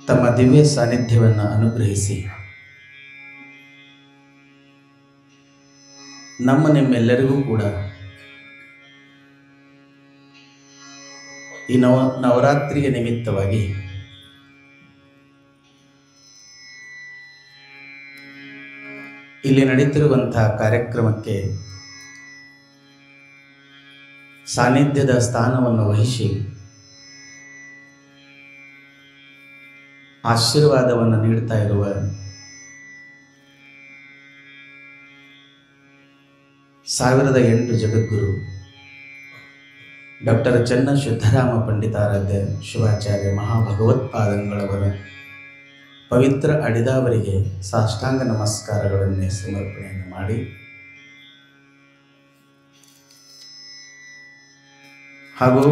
ತಮ್ಮ ದಿವ್ಯ ಸಾನ್ನಿಧ್ಯವನ್ನು ಅನುಗ್ರಹಿಸಿ ನಿಮ್ಮೆಲ್ಲರಿಗೂ ಕೂಡ ಈ ನವರಾತ್ರಿಗೆ ನಿಮಿತ್ತವಾಗಿ ಇಲ್ಲಿ ನಡೀತಿರುವಂತಹ ಕಾರ್ಯಕ್ರಮಕ್ಕೆ ಸಾನ್ನಿಧ್ಯದ ಸ್ಥಾನವನ್ನು ವಹಿಸಿ ಆಶೀರ್ವಾದವನ್ನು ನೀಡ್ತಾ ಇರುವ ಸಾವಿರದ 8 ಜಗದ್ಗುರು ಡಾಕ್ಟರ್ ಚನ್ನ ಸಿದ್ದರಾಮ ಪಂಡಿತಾರಾಧ್ಯ ಶಿವಾಚಾರ್ಯ ಮಹಾಭಗವತ್ಪಾದಂಗಳವರ ಪವಿತ್ರ ಅಡಿದಾವರಿಗೆ ಸಾಷ್ಟಾಂಗ ನಮಸ್ಕಾರಗಳನ್ನೇ ಸಮರ್ಪಣೆಯನ್ನು ಮಾಡಿ ಹಾಗೂ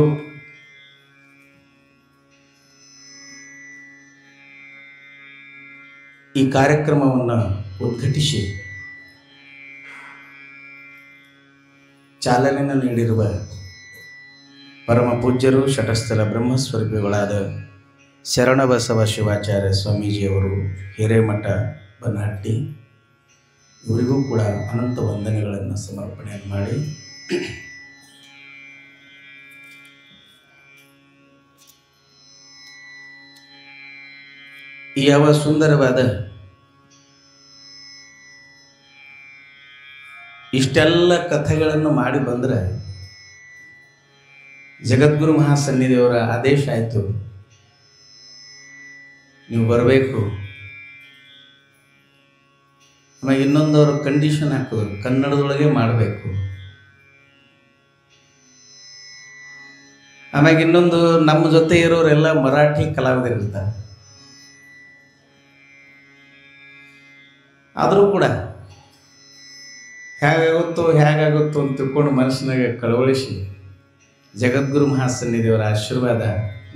ಈ ಕಾರ್ಯಕ್ರಮವನ್ನು ಉದ್ಘಾಟಿಸಿ ಚಾಲನೆಯನ್ನು ನೀಡಿರುವ ಪರಮ ಪೂಜ್ಯರು ಶಟಸ್ಥಲ ಬ್ರಹ್ಮಸ್ವರೂಪಿಗಳಾದ ಶರಣಬಸವ ಶಿವಾಚಾರ್ಯ ಸ್ವಾಮೀಜಿಯವರು ಹಿರೇಮಠ ಬನಹಟ್ಟಿ, ಇವರಿಗೂ ಕೂಡ ಅನಂತ ವಂದನೆಗಳನ್ನು ಸಮರ್ಪಣೆಯನ್ನು ಮಾಡಿ ಯಾವ ಸುಂದರವಾದ ಇಷ್ಟೆಲ್ಲ ಕಥೆಗಳನ್ನು ಮಾಡಿ ಬಂದರೆ ಜಗದ್ಗುರು ಮಹಾಸನ್ನಿಧಿಯವರ ಆದೇಶ ಆಯಿತು, ನೀವು ಬರಬೇಕು. ಆಮೇಲೆ ಇನ್ನೊಂದವರು ಕಂಡೀಷನ್ ಹಾಕಿದ್ರು, ಕನ್ನಡದೊಳಗೆ ಮಾಡಬೇಕು. ಆಮ್ಯಾಗ ಇನ್ನೊಂದು, ನಮ್ಮ ಜೊತೆ ಇರೋರೆಲ್ಲ ಮರಾಠಿ ಕಲಾವಿದರಿರ್ತಾರೆ. ಆದರೂ ಕೂಡ ಹೇಗಾಗುತ್ತೋ ಅಂತ ತಿಳ್ಕೊಂಡು ಮನಸ್ಸಿನಾಗ ಕಳವಳಿಸಿ ಜಗದ್ಗುರು ಮಹಾಸನ್ನಿಧಿಯವರ ಆಶೀರ್ವಾದ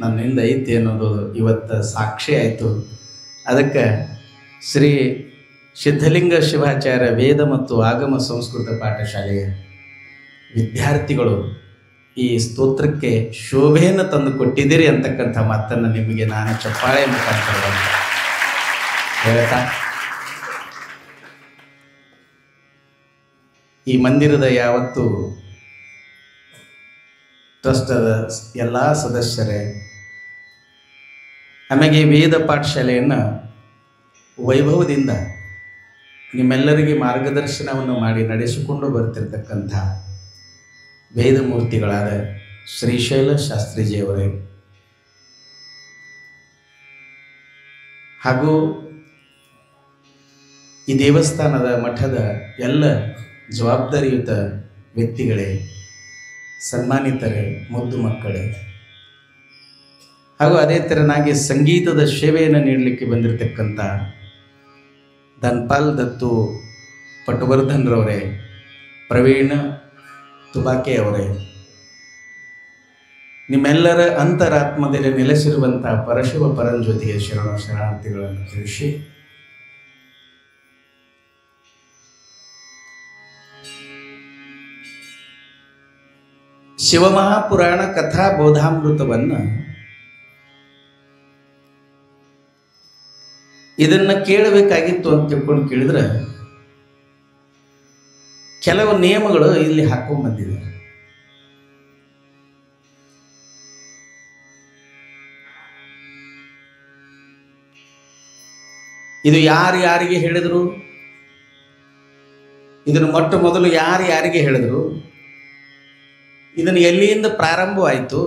ನನ್ನಿಂದ ಐತಿ ಅನ್ನೋದು ಇವತ್ತು ಸಾಕ್ಷಿ ಆಯಿತು. ಅದಕ್ಕೆ ಶ್ರೀ ಸಿದ್ಧಲಿಂಗ ಶಿವಾಚಾರ್ಯ ವೇದ ಮತ್ತು ಆಗಮ ಸಂಸ್ಕೃತ ಪಾಠಶಾಲೆಯ ವಿದ್ಯಾರ್ಥಿಗಳು ಈ ಸ್ತೋತ್ರಕ್ಕೆ ಶೋಭೆಯನ್ನು ತಂದು ಕೊಟ್ಟಿದ್ದೀರಿ ಅಂತಕ್ಕಂಥ ಮಾತನ್ನು ನಿಮಗೆ ನಾನು ಚಪ್ಪಾಳೆ ಮುಖಾಂತರ ಹೇಳ್ತಾ, ಈ ಮಂದಿರದ ಯಾವತ್ತು ಟ್ರಸ್ಟದ ಎಲ್ಲ ಸದಸ್ಯರೇ, ಆಮೇಲೆ ವೇದ ಪಾಠಶಾಲೆಯನ್ನು ವೈಭವದಿಂದ ನಿಮ್ಮೆಲ್ಲರಿಗೆ ಮಾರ್ಗದರ್ಶನವನ್ನು ಮಾಡಿ ನಡೆಸಿಕೊಂಡು ಬರ್ತಿರ್ತಕ್ಕಂಥ ವೇದಮೂರ್ತಿಗಳಾದ ಶ್ರೀಶೈಲ ಶಾಸ್ತ್ರೀಜಿಯವರೇ ಹಾಗೂ ಈ ದೇವಸ್ಥಾನದ ಮಠದ ಎಲ್ಲ ಜವಾಬ್ದಾರಿಯುತ ವ್ಯಕ್ತಿಗಳೇ, ಸನ್ಮಾನಿತರೇ, ಮುದ್ದು ಮಕ್ಕಳೇ, ಹಾಗೂ ಅದೇ ಥರನಾಗಿ ಸಂಗೀತದ ಸೇವೆಯನ್ನು ನೀಡಲಿಕ್ಕೆ ಬಂದಿರತಕ್ಕಂಥ ಧನ್ಪಾಲ್ ದತ್ತು ಪಟವರ್ಧನ್ರವರೇ, ಪ್ರವೀಣ್ ತುಬಾಕೆ ಅವರೇ, ನಿಮ್ಮೆಲ್ಲರ ಅಂತರಾತ್ಮದಲ್ಲಿ ನೆಲೆಸಿರುವಂಥ ಪರಶಿವ ಪರಂಜ್ಯೋತಿಯ ಶರಣಾರ್ಥಿಗಳನ್ನು ತಿಳಿಸಿ ಶಿವಮಹಾಪುರಾಣ ಕಥಾ ಬೋಧಾಮೃತವನ್ನು ಇದನ್ನು ಕೇಳಬೇಕಾಗಿತ್ತು ಅಂತ ತಿಳ್ಕೊಂಡು ಕೇಳಿದ್ರೆ ಕೆಲವು ನಿಯಮಗಳು ಇಲ್ಲಿ ಹಾಕೊಂಡು ಬಂದಿದೆ. ಇದು ಯಾರಿಗೆ ಹೇಳಿದ್ರು, ಇದನ್ನು ಮೊಟ್ಟ ಮೊದಲು ಯಾರಿಗೆ ಹೇಳಿದ್ರು, ಇದನ್ನು ಎಲ್ಲಿಂದ ಪ್ರಾರಂಭವಾಯಿತು,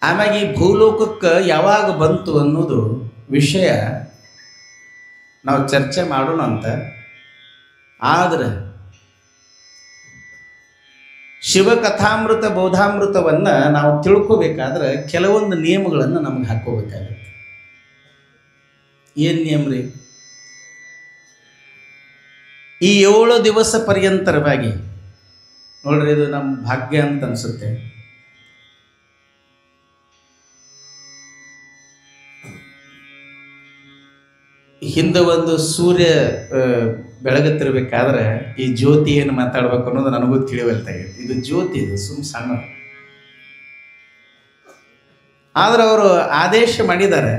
ಆಮ್ಯಾಗ ಈ ಭೂಲೋಕಕ್ಕೆ ಯಾವಾಗ ಬಂತು ಅನ್ನೋದು ವಿಷಯ ನಾವು ಚರ್ಚೆ ಮಾಡೋಣ ಅಂತ. ಆದರೆ ಶಿವಕಥಾಮೃತ ಬೋಧಾಮೃತವನ್ನು ನಾವು ತಿಳ್ಕೋಬೇಕಾದ್ರೆ ಕೆಲವೊಂದು ನಿಯಮಗಳನ್ನು ನಮ್ಗೆ ಹಾಕೋಬೇಕಾಗತ್ತೆ. ಏನು ನಿಯಮ ರೀ? ಈ 7 ದಿವಸ ಪರ್ಯಂತರವಾಗಿ ನೋಡ್ರಿ, ಇದು ನಮ್ಮ ಭಾಗ್ಯ ಅಂತ ಅನಿಸುತ್ತೆ. ಹಿಂದೆ ಒಂದು ಸೂರ್ಯ ಬೆಳಗುತ್ತಿರ್ಬೇಕಾದ್ರೆ ಈ ಜ್ಯೋತಿ ಏನು ಮಾತಾಡ್ಬೇಕು ಅನ್ನೋದು ನನಗೂ ತಿಳಿವಲ್ತಾಗಿದೆ. ಇದು ಜ್ಯೋತಿ, ಇದು ಸಣ್ಣ. ಆದ್ರೆ ಅವರು ಆದೇಶ ಮಾಡಿದ್ದಾರೆ,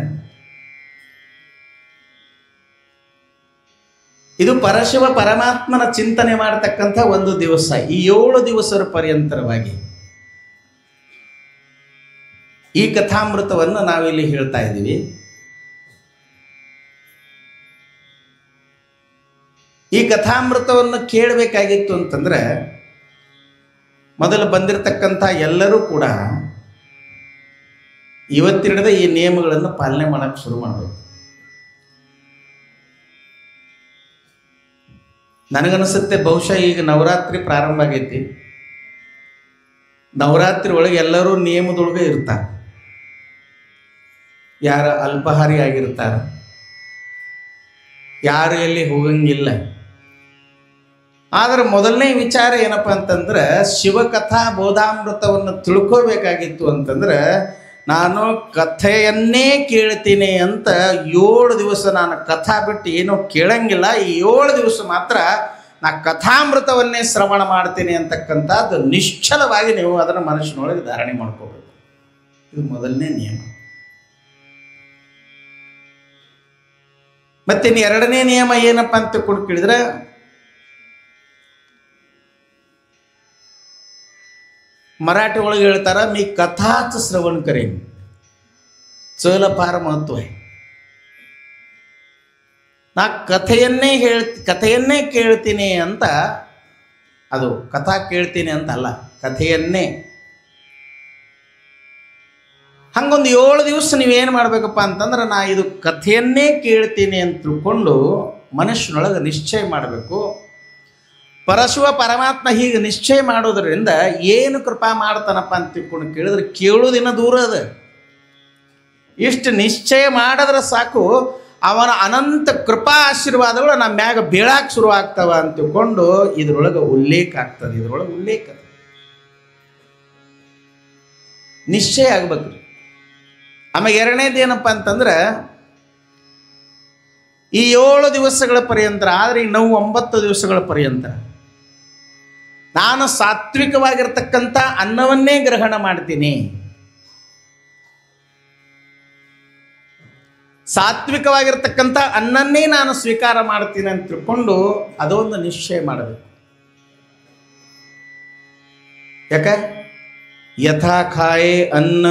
ಇದು ಪರಶಿವ ಪರಮಾತ್ಮನ ಚಿಂತನೆ ಮಾಡತಕ್ಕಂಥ ಒಂದು ದಿವಸ. ಈ 7 ದಿವಸದ ಪರ್ಯಂತರವಾಗಿ ಈ ಕಥಾಮೃತವನ್ನು ನಾವಿಲ್ಲಿ ಹೇಳ್ತಾ ಇದ್ದೀವಿ. ಈ ಕಥಾಮೃತವನ್ನು ಕೇಳಬೇಕಾಗಿತ್ತು ಅಂತಂದ್ರೆ ಮೊದಲು ಬಂದಿರತಕ್ಕಂಥ ಎಲ್ಲರೂ ಕೂಡ ಇವತ್ತಿನಿಂದ ಈ ನಿಯಮಗಳನ್ನು ಪಾಲನೆ ಮಾಡಕ್ಕೆ ಶುರು ಮಾಡಬೇಕು. ನನಗನ್ನಿಸುತ್ತೆ ಬಹುಶಃ ಈಗ ನವರಾತ್ರಿ ಪ್ರಾರಂಭ ಆಗೈತಿ. ನವರಾತ್ರಿ ಒಳಗೆ ಎಲ್ಲರೂ ನಿಯಮದೊಳಗೆ ಇರ್ತಾರೆ. ಯಾರು ಅಲ್ಪಾಹಾರಿ ಆಗಿರ್ತಾರೆ, ಯಾರು ಎಲ್ಲಿ ಹೋಗಂಗಿಲ್ಲ. ಆದರೆ ಮೊದಲನೇ ವಿಚಾರ ಏನಪ್ಪ ಅಂತಂದ್ರೆ, ಶಿವಕಥಾ ಬೋಧಾಮೃತವನ್ನು ತಿಳ್ಕೋಬೇಕಾಗಿತ್ತು ಅಂತಂದ್ರೆ ನಾನು ಕಥೆಯನ್ನೇ ಕೇಳ್ತೀನಿ ಅಂತ 7 ದಿವಸ ನಾನು ಕಥಾ ಬಿಟ್ಟು ಏನೂ ಕೇಳಂಗಿಲ್ಲ. ಈ 7 ದಿವಸ ಮಾತ್ರ ನಾ ಕಥಾಮೃತವನ್ನೇ ಶ್ರವಣ ಮಾಡ್ತೀನಿ ಅಂತಕ್ಕಂಥದ್ದು ನಿಶ್ಚಲವಾಗಿ ನೀವು ಅದನ್ನು ಮನಸ್ಸಿನೊಳಗೆ ಧಾರಣೆ ಮಾಡ್ಕೋಬೇಕು. ಇದು ಮೊದಲನೇ ನಿಯಮ. ಮತ್ತಿನ್ನು 2ನೇ ನಿಯಮ ಏನಪ್ಪ ಅಂತ ಕೇಳಿದ್ರೆ, मराठी ಒಳಗೆ ಹೇಳ್ತಾರೆ, मी कथाच श्रवण करेन. चल फार महत्व आहे. ನಾ ಕಥೆಯನ್ನೇ ಕೇಳ್ತೀನಿ ಅಂತ, ಅದು ಕಥಾ ಕೇಳ್ತೀನಿ ಅಂತ ಅಲ್ಲ, ಕಥೆಯನ್ನೇ. ಹಂಗೊಂದು 7 ದಿವಸ ನೀವೇನು ಮಾಡಬೇಕಪ್ಪ ಅಂತಂದ್ರೆ, ನಾ ಇದು ಕಥೆಯನ್ನೇ ಕೇಳ್ತೀನಿ ಅಂತ ತಿಳ್ಕೊಂಡು ಮನುಷ್ಯನೊಳಗೆ ನಿಶ್ಚಯ ಮಾಡಬೇಕು. ಪರಶಿವ ಪರಮಾತ್ಮ ಹೀಗೆ ನಿಶ್ಚಯ ಮಾಡೋದ್ರಿಂದ ಏನು ಕೃಪಾ ಮಾಡ್ತಾನಪ್ಪ ಅಂತ ತಿಳ್ಕೊಂಡು ಕೇಳಿದ್ರೆ, ಕೇಳೋದಿನ ದೂರ ಅದ. ಇಷ್ಟು ನಿಶ್ಚಯ ಮಾಡಿದ್ರೆ ಸಾಕು, ಅವನ ಅನಂತ ಕೃಪಾ ಆಶೀರ್ವಾದಗಳು ನಮ್ಮ ಮ್ಯಾಗ ಬೀಳಾಕ್ ಶುರು ಆಗ್ತಾವ ಅಂತ ತಿಳ್ಕೊಂಡು ಇದರೊಳಗೆ ಉಲ್ಲೇಖ ಆಗ್ತದೆ. ಇದರೊಳಗೆ ಉಲ್ಲೇಖ ನಿಶ್ಚಯ ಆಗ್ಬೇಕ್ರಿ. ಆಮೇಲೆ 2ನೇದು ಏನಪ್ಪ ಅಂತಂದ್ರೆ, ಈ 7 ದಿವಸಗಳ ಪರ್ಯಂತರ, ಆದರೆ ಈಗ ನಾವು 9 ದಿವಸಗಳ ಪರ್ಯಂತರ ನಾನು ಸಾತ್ವಿಕವಾಗಿರ್ತಕ್ಕಂಥ ಅನ್ನವನ್ನೇ ಗ್ರಹಣ ಮಾಡ್ತೀನಿ. ಸಾತ್ವಿಕವಾಗಿರ್ತಕ್ಕಂಥ ಅನ್ನನ್ನೇ ನಾನು ಸ್ವೀಕಾರ ಮಾಡ್ತೀನಿ ಅಂತ ತಿಳ್ಕೊಂಡು ಅದೊಂದು ನಿಶ್ಚಯ ಮಾಡಬೇಕು. ಯಾಕೆ? ಯಥಾ ಖಾಯೆ ಅನ್ನ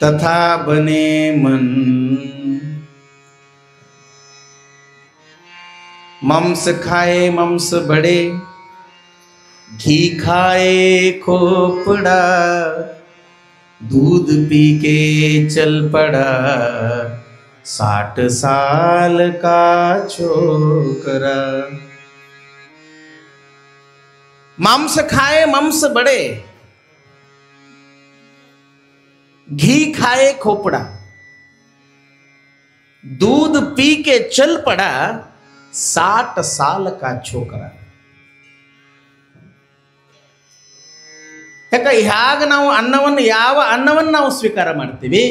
ತಥಾ ಬನೆ ಮನ್, ಮಾಂಸ ಖಾಯೆ ಮಾಂಸ ಬಡೆ, घी खाए खोपड़ा, दूध पी के चल पड़ा, 60 साल का छोकरा. मांस खाए मांस बड़े, घी खाए खोपड़ा, दूध पी के चल पड़ा, 60 साल का छोकरा. ಯಾಕೆ? ಹೇಗೆ ನಾವು ಅನ್ನವನ್ನು, ಯಾವ ಅನ್ನವನ್ನು ನಾವು ಸ್ವೀಕಾರ ಮಾಡ್ತೀವಿ,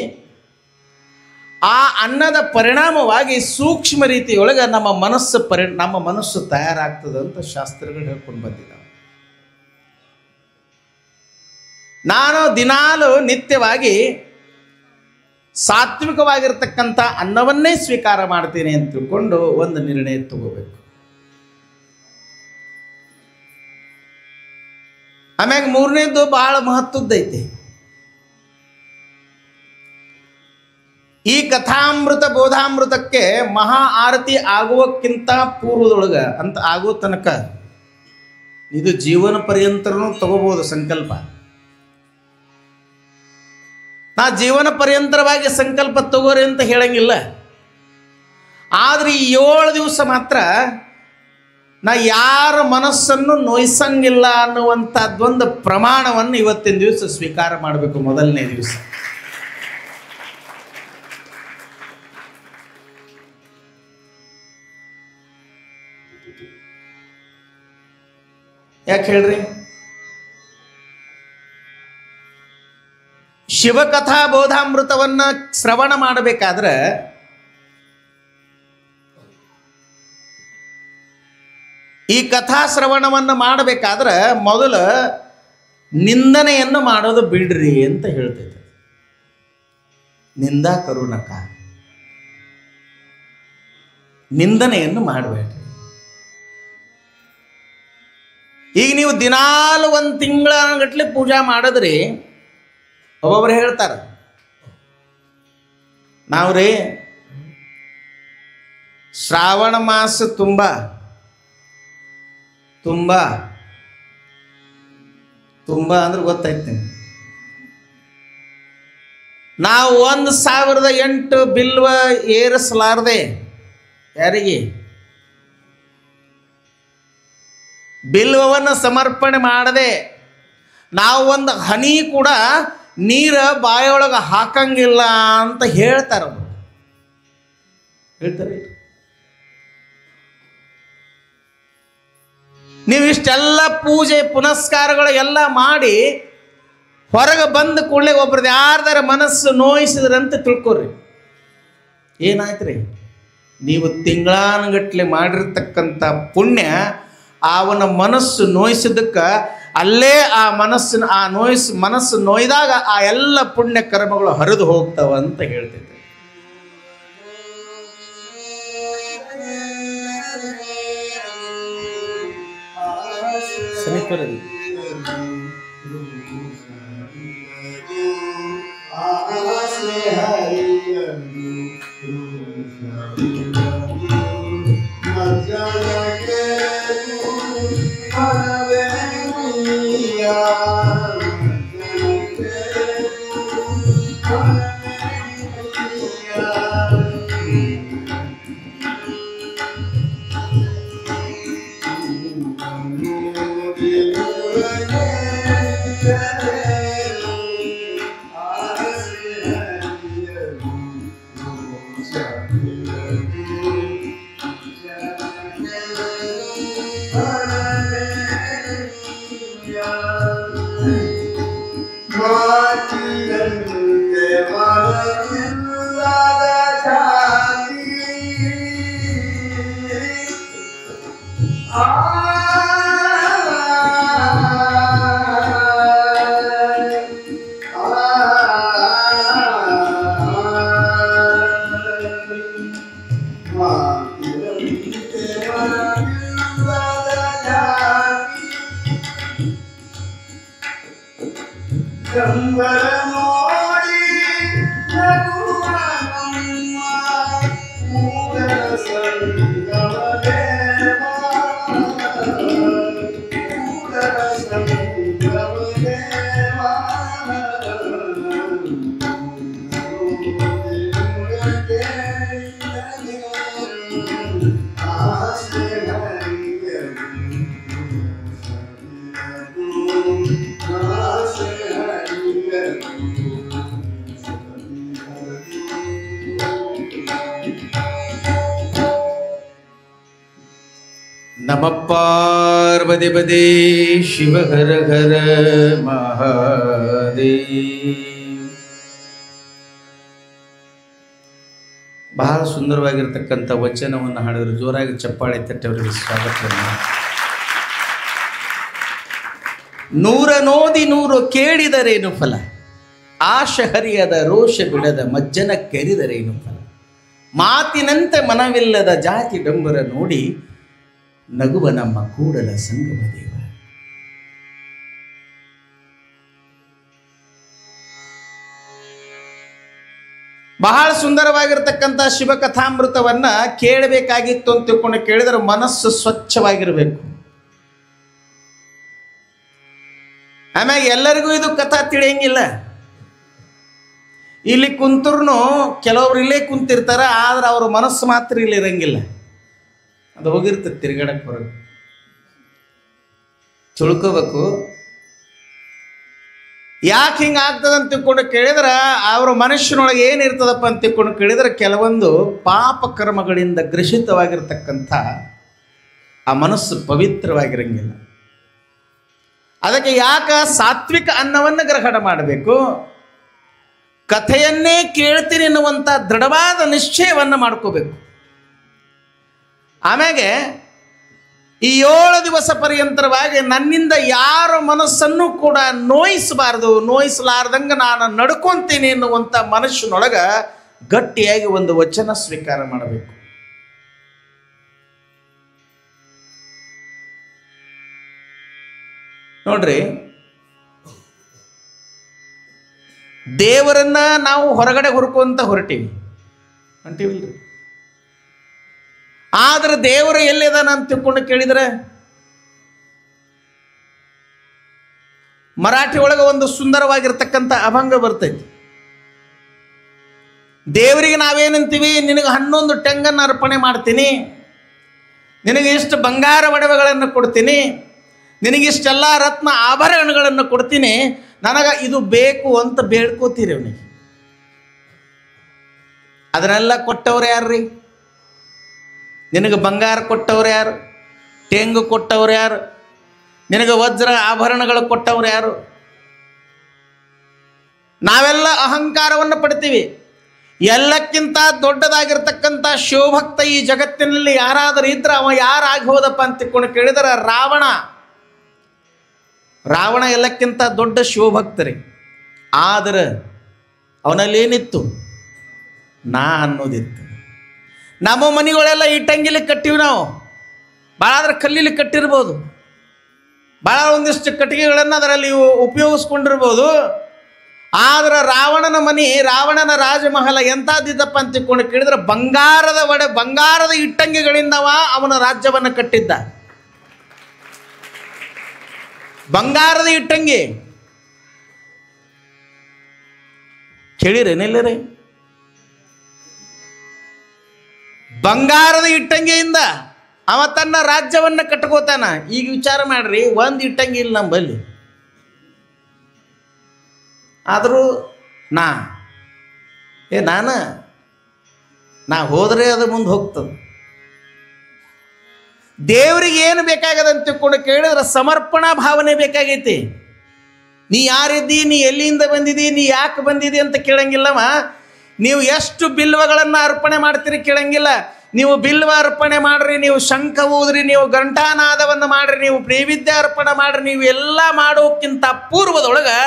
ಆ ಅನ್ನದ ಪರಿಣಾಮವಾಗಿ ಸೂಕ್ಷ್ಮ ರೀತಿಯೊಳಗೆ ನಮ್ಮ ಮನಸ್ಸು ತಯಾರಾಗ್ತದೆ ಅಂತ ಶಾಸ್ತ್ರಗಳು ಹೇಳ್ಕೊಂಡು ಬಂದಿದ್ದಾವೆ. ನಾನು ದಿನಾಲು ನಿತ್ಯವಾಗಿ ಸಾತ್ವಿಕವಾಗಿರ್ತಕ್ಕಂಥ ಅನ್ನವನ್ನೇ ಸ್ವೀಕಾರ ಮಾಡ್ತೀನಿ ಅಂತ ತಿಳ್ಕೊಂಡು ಒಂದು ನಿರ್ಣಯ ತಗೋಬೇಕು. ಆಮ್ಯಾಗ 3ನೇದು ಬಹಳ ಮಹತ್ವದ್ದೈತಿ. ಈ ಕಥಾಮೃತ ಬೋಧಾಮೃತಕ್ಕೆ ಮಹಾ ಆರತಿ ಆಗುವಕ್ಕಿಂತ ಪೂರ್ವದೊಳಗೆ ಅಂತ ಆಗೋ ತನಕ ಇದು ಜೀವನ ಪರ್ಯಂತರನೂ ತಗೋಬಹುದು ಸಂಕಲ್ಪ. ನಾ ಜೀವನ ಪರ್ಯಂತರವಾಗಿ ಸಂಕಲ್ಪ ತಗೋರಿ ಅಂತ ಹೇಳಂಗಿಲ್ಲ. ಆದರೆ ಈ 7 ದಿವಸ ಮಾತ್ರ ನಾ ಯಾರ ಮನಸ್ಸನ್ನು ನೋಯಿಸಂಗಿಲ್ಲ ಅನ್ನುವಂಥದ್ದೊಂದು ಪ್ರಮಾಣವನ್ನು ಇವತ್ತಿನ ದಿವಸ ಸ್ವೀಕಾರ ಮಾಡಬೇಕು. ಮೊದಲನೇ ದಿವಸ ಯಾಕೆ ಹೇಳ್ರಿ? ಶಿವಕಥಾ ಬೋಧಾಮೃತವನ್ನ ಶ್ರವಣ ಮಾಡಬೇಕಾದ್ರೆ ಈ ಕಥಾ ಶ್ರವಣವನ್ನು ಮಾಡಬೇಕಾದ್ರೆ ಮೊದಲು ನಿಂದನೆಯನ್ನು ಮಾಡೋದು ಬಿಡ್ರಿ ಅಂತ ಹೇಳ್ತೈತೆ. ನಿಂದಾ ಕರುಣಕ, ನಿಂದನೆಯನ್ನು ಮಾಡಬೇಡ್ರಿ. ಈಗ ನೀವು ದಿನಾಲು 1 ತಿಂಗಳ ಗಟ್ಟಲೆ ಪೂಜಾ ಮಾಡಿದ್ರಿ. ಒಬ್ಬೊಬ್ರು ಹೇಳ್ತಾರೆ, ನಾವು ರೀ ಶ್ರಾವಣ ಮಾಸ ತುಂಬ ತುಂಬ ತುಂಬ ಅಂದ್ರೆ ಗೊತ್ತಾಯ್ತು ನಿಮ್ಗೆ. ನಾವು 1008 ಬಿಲ್ವ ಏರಿಸಲಾರದೆ, ಯಾರಿಗೆ ಬಿಲ್ವವನ್ನು ಸಮರ್ಪಣೆ ಮಾಡದೆ ನಾವು ಒಂದು ಹನಿ ಕೂಡ ನೀರು ಬಾಯೊಳಗೆ ಹಾಕಂಗಿಲ್ಲ ಅಂತ ಹೇಳ್ತಾರೆ. ಹೇಳ್ತಾರೆ. ನೀವು ಇಷ್ಟೆಲ್ಲ ಪೂಜೆ ಪುನಸ್ಕಾರಗಳು ಎಲ್ಲ ಮಾಡಿ ಹೊರಗೆ ಬಂದ ಕೂಡಲೇ ಒಬ್ರದ್ದು ಯಾರ್ದಾರ ಮನಸ್ಸು ನೋಯಿಸಿದ್ರಂತ ತಿಳ್ಕೊರಿ. ಏನಾಯ್ತು ರೀ? ನೀವು ತಿಂಗಳಾನುಗಟ್ಲೆ ಮಾಡಿರ್ತಕ್ಕಂಥ ಪುಣ್ಯ ಅವನ ಮನಸ್ಸು ನೋಯಿಸಿದ್ದಕ್ಕೆ ಅಲ್ಲೇ ಆ ಮನಸ್ಸು ನೋಯ್ದಾಗ ಆ ಎಲ್ಲ ಪುಣ್ಯ ಕರ್ಮಗಳು ಹರಿದು ಹೋಗ್ತಾವ ಅಂತ ಹೇಳ್ತಿದ್ದೆ. ನಮಃ ಪಾರ್ವತಿ ಶಿವ ಹರ ಹರ ಮಹಾದೇವ. ಬಹಳ ಸುಂದರವಾಗಿರ್ತಕ್ಕಂಥ ವಚನವನ್ನು ಹಾಡಿದ್ರು. ಜೋರಾಗಿ ಚಪ್ಪಾಳೆ ತಟ್ಟಿ ಅವರಿಗೆ ಸ್ವಾಗತವನ್ನು. 100 ನೋದಿ 100 ಕೇಳಿದರೇನು ಫಲ, ಆಶ ಹರಿಯದ ರೋಷ ಬಿಡದ ಮಜ್ಜನ ಕೆರಿದರೇನು ಫಲ, ಮಾತಿನಂತೆ ಮನವಿಲ್ಲದ ಜಾತಿ ಡಂಬರ ನೋಡಿ ನಗುವ ನಮ್ಮ ಕೂಡಲ ಸಂಗಮ ದೇವ. ಬಹಳ ಸುಂದರವಾಗಿರ್ತಕ್ಕಂಥ ಶಿವಕಥಾಮೃತವನ್ನ ಕೇಳಬೇಕಾಗಿತ್ತು ಅಂತ ತಿಳ್ಕೊಂಡು ಕೇಳಿದರೆ ಮನಸ್ಸು ಸ್ವಚ್ಛವಾಗಿರಬೇಕು. ಆಮ್ಯಾಗ ಎಲ್ಲರಿಗೂ ಇದು ಕಥಾ ತಿಳಿಯಂಗಿಲ್ಲ. ಇಲ್ಲಿ ಕುಂತರ್ನು ಕೆಲವ್ರು ಇಲ್ಲೇ ಕುಂತಿರ್ತಾರ, ಆದ್ರೆ ಅವ್ರ ಮನಸ್ಸು ಮಾತ್ರ ಇಲ್ಲಿ ಇರಂಗಿಲ್ಲ. ಅದು ಹೋಗಿರ್ತದೆ ತಿರುಗಾಡಕ್ಕೆ ಹೊರಗೆ. ತಿಳ್ಕೋಬೇಕು ಯಾಕೆ ಹಿಂಗೆ ಆಗ್ತದಂತ ತಿಳ್ಕೊಂಡು ಕೇಳಿದ್ರೆ ಅವರ ಮನುಷ್ಯನೊಳಗೆ ಏನಿರ್ತದಪ್ಪ ಅಂತ ತಿಳ್ಕೊಂಡು ಕೇಳಿದ್ರೆ ಕೆಲವೊಂದು ಪಾಪ ಕರ್ಮಗಳಿಂದ ಗ್ರಸಿತವಾಗಿರ್ತಕ್ಕಂಥ ಆ ಮನಸ್ಸು ಪವಿತ್ರವಾಗಿರಂಗಿಲ್ಲ. ಅದಕ್ಕೆ ಯಾಕೆ ಸಾತ್ವಿಕ ಅನ್ನವನ್ನು ಗ್ರಹಣ ಮಾಡಬೇಕು, ಕಥೆಯನ್ನೇ ಕೇಳ್ತೀನಿ ಎನ್ನುವಂಥ ದೃಢವಾದ ನಿಶ್ಚಯವನ್ನು ಮಾಡ್ಕೋಬೇಕು. ಆಮ್ಯಾಗೆ ಈ 7 ದಿವಸ ಪರ್ಯಂತರವಾಗಿ ನನ್ನಿಂದ ಯಾರ ಮನಸ್ಸನ್ನು ಕೂಡ ನೋಯಿಸಬಾರ್ದು, ನೋಯಿಸಲಾರ್ದಂಗೆ ನಾನು ನಡ್ಕೊಂತೀನಿ ಎನ್ನುವಂಥ ಮನಸ್ಸಿನೊಳಗೆ ಗಟ್ಟಿಯಾಗಿ ಒಂದು ವಚನ ಸ್ವೀಕಾರ ಮಾಡಬೇಕು. ನೋಡ್ರಿ, ದೇವರನ್ನ ನಾವು ಹೊರಗಡೆ ಹುರ್ಕೊಂತ ಹೊಂಟೀವಿಲ್ರಿ. ಆದ್ರೆ ದೇವರು ಎಲ್ಲಿದಾನ ಅಂತ ತಿಳ್ಕೊಂಡು ಕೇಳಿದ್ರೆ, ಮರಾಠಿ ಒಳಗೆ ಒಂದು ಸುಂದರವಾಗಿರ್ತಕ್ಕಂಥ ಅಭಂಗ ಬರ್ತೈತಿ. ದೇವರಿಗೆ ನಾವೇನಂತೀವಿ, ನಿನಗೆ 11 ಟೆಂಗನ್ನು ಅರ್ಪಣೆ ಮಾಡ್ತೀನಿ, ನಿನಗೆ ಇಷ್ಟು ಬಂಗಾರ ಒಡವೆಗಳನ್ನು ಕೊಡ್ತೀನಿ, ನಿನಗಿಷ್ಟೆಲ್ಲ ರತ್ನ ಆಭರಣಗಳನ್ನು ಕೊಡ್ತೀನಿ, ನನಗೆ ಇದು ಬೇಕು ಅಂತ ಬೇಡ್ಕೋತೀರಿ ಅವನಿಗೆ. ಅದನ್ನೆಲ್ಲ ಕೊಟ್ಟವ್ರು ಯಾರ್ರಿ? ನಿನಗೆ ಬಂಗಾರ ಕೊಟ್ಟವ್ರು ಯಾರು? ಟೆಂಗು ಕೊಟ್ಟವ್ರು ಯಾರು? ನಿನಗೆ ವಜ್ರ ಆಭರಣಗಳು ಕೊಟ್ಟವ್ರು ಯಾರು? ನಾವೆಲ್ಲ ಅಹಂಕಾರವನ್ನು ಪಡ್ತೀವಿ. ಎಲ್ಲಕ್ಕಿಂತ ದೊಡ್ಡದಾಗಿರ್ತಕ್ಕಂಥ ಶಿವಭಕ್ತ ಈ ಜಗತ್ತಿನಲ್ಲಿ ಯಾರಾದರೂ ಇದ್ರೆ ಅವ ಯಾರಾಗಿ ಹೋದಪ್ಪ ಅಂತ ತಿಳ್ಕೊಂಡು ಕೇಳಿದರೆ ರಾವಣ ಎಲ್ಲಕ್ಕಿಂತ ದೊಡ್ಡ ಶಿವಭಕ್ತರಿ. ಆದರೆ ಅವನಲ್ಲಿ ಏನಿತ್ತು? ನಾ ಅನ್ನೋದಿತ್ತು. ನಮ್ಮ ಮನೆಗಳೆಲ್ಲ ಇಟ್ಟಂಗಿಲಿ ಕಟ್ಟಿವಿ, ನಾವು ಭಾಳ ಆದ್ರೆ ಕಲ್ಲಿಲಿ ಕಟ್ಟಿರ್ಬೋದು, ಭಾಳ ಒಂದಿಷ್ಟು ಕಟ್ಟಿಗೆಗಳನ್ನು ಅದರಲ್ಲಿ ಉಪಯೋಗಿಸ್ಕೊಂಡಿರ್ಬೋದು. ಆದ್ರೆ ರಾವಣನ ಮನೆ, ರಾವಣನ ರಾಜಮಹಲ ಎಂಥದ್ದಿದ್ದಪ್ಪ ಅಂತ ತಿಳ್ಕೊಂಡು ಕೇಳಿದ್ರೆ ಬಂಗಾರದ ಇಟ್ಟಂಗಿಗಳಿಂದವ ಅವನ ರಾಜ್ಯವನ್ನು ಕಟ್ಟಿದ್ದ. ಬಂಗಾರದ ಇಟ್ಟಂಗಿ ಕೇಳಿರೇನಿಲ್ಲರೇ? ಬಂಗಾರದ ಇಟ್ಟಂಗಿಯಿಂದ ಅವ ತನ್ನ ರಾಜ್ಯವನ್ನು ಕಟ್ಕೋತಾನ. ಈಗ ವಿಚಾರ ಮಾಡ್ರಿ, ಒಂದು ಇಟ್ಟಂಗಿ ಇಲ್ಲ ನಂಬಲ್ಲಿ. ಆದರೂ ನಾ ಹೋದರೆ ಅದು ಮುಂದೆ ಹೋಗ್ತದೆ. ದೇವರಿಗೆ ಏನು ಬೇಕಾಗದ ಅಂತ ತಿಳ್ಕೊಂಡು ಕೇಳಿದ್ರೆ ಸಮರ್ಪಣಾ ಭಾವನೆ ಬೇಕಾಗೈತಿ. ನೀ ಯಾರಿದ್ದಿ, ನೀ ಎಲ್ಲಿಂದ ಬಂದಿದ್ದಿ, ನೀ ಯಾಕೆ ಬಂದಿದ್ದಿ ಅಂತ ಕೇಳಂಗಿಲ್ಲವ. ನೀವು ಎಷ್ಟು ಬಿಲ್ವಗಳನ್ನು ಅರ್ಪಣೆ ಮಾಡ್ತೀರಿ ಕೇಳಂಗಿಲ್ಲ. ನೀವು ಬಿಲ್ವ ಅರ್ಪಣೆ ಮಾಡ್ರಿ, ನೀವು ಶಂಖ ಊದ್ರಿ, ನೀವು ಘಂಟಾನಾದವನ್ನು ಮಾಡ್ರಿ, ನೀವು ನೈವೇದ್ಯ ಅರ್ಪಣೆ ಮಾಡ್ರಿ, ನೀವು ಎಲ್ಲ ಮಾಡೋಕ್ಕಿಂತ ಪೂರ್ವದೊಳಗೆ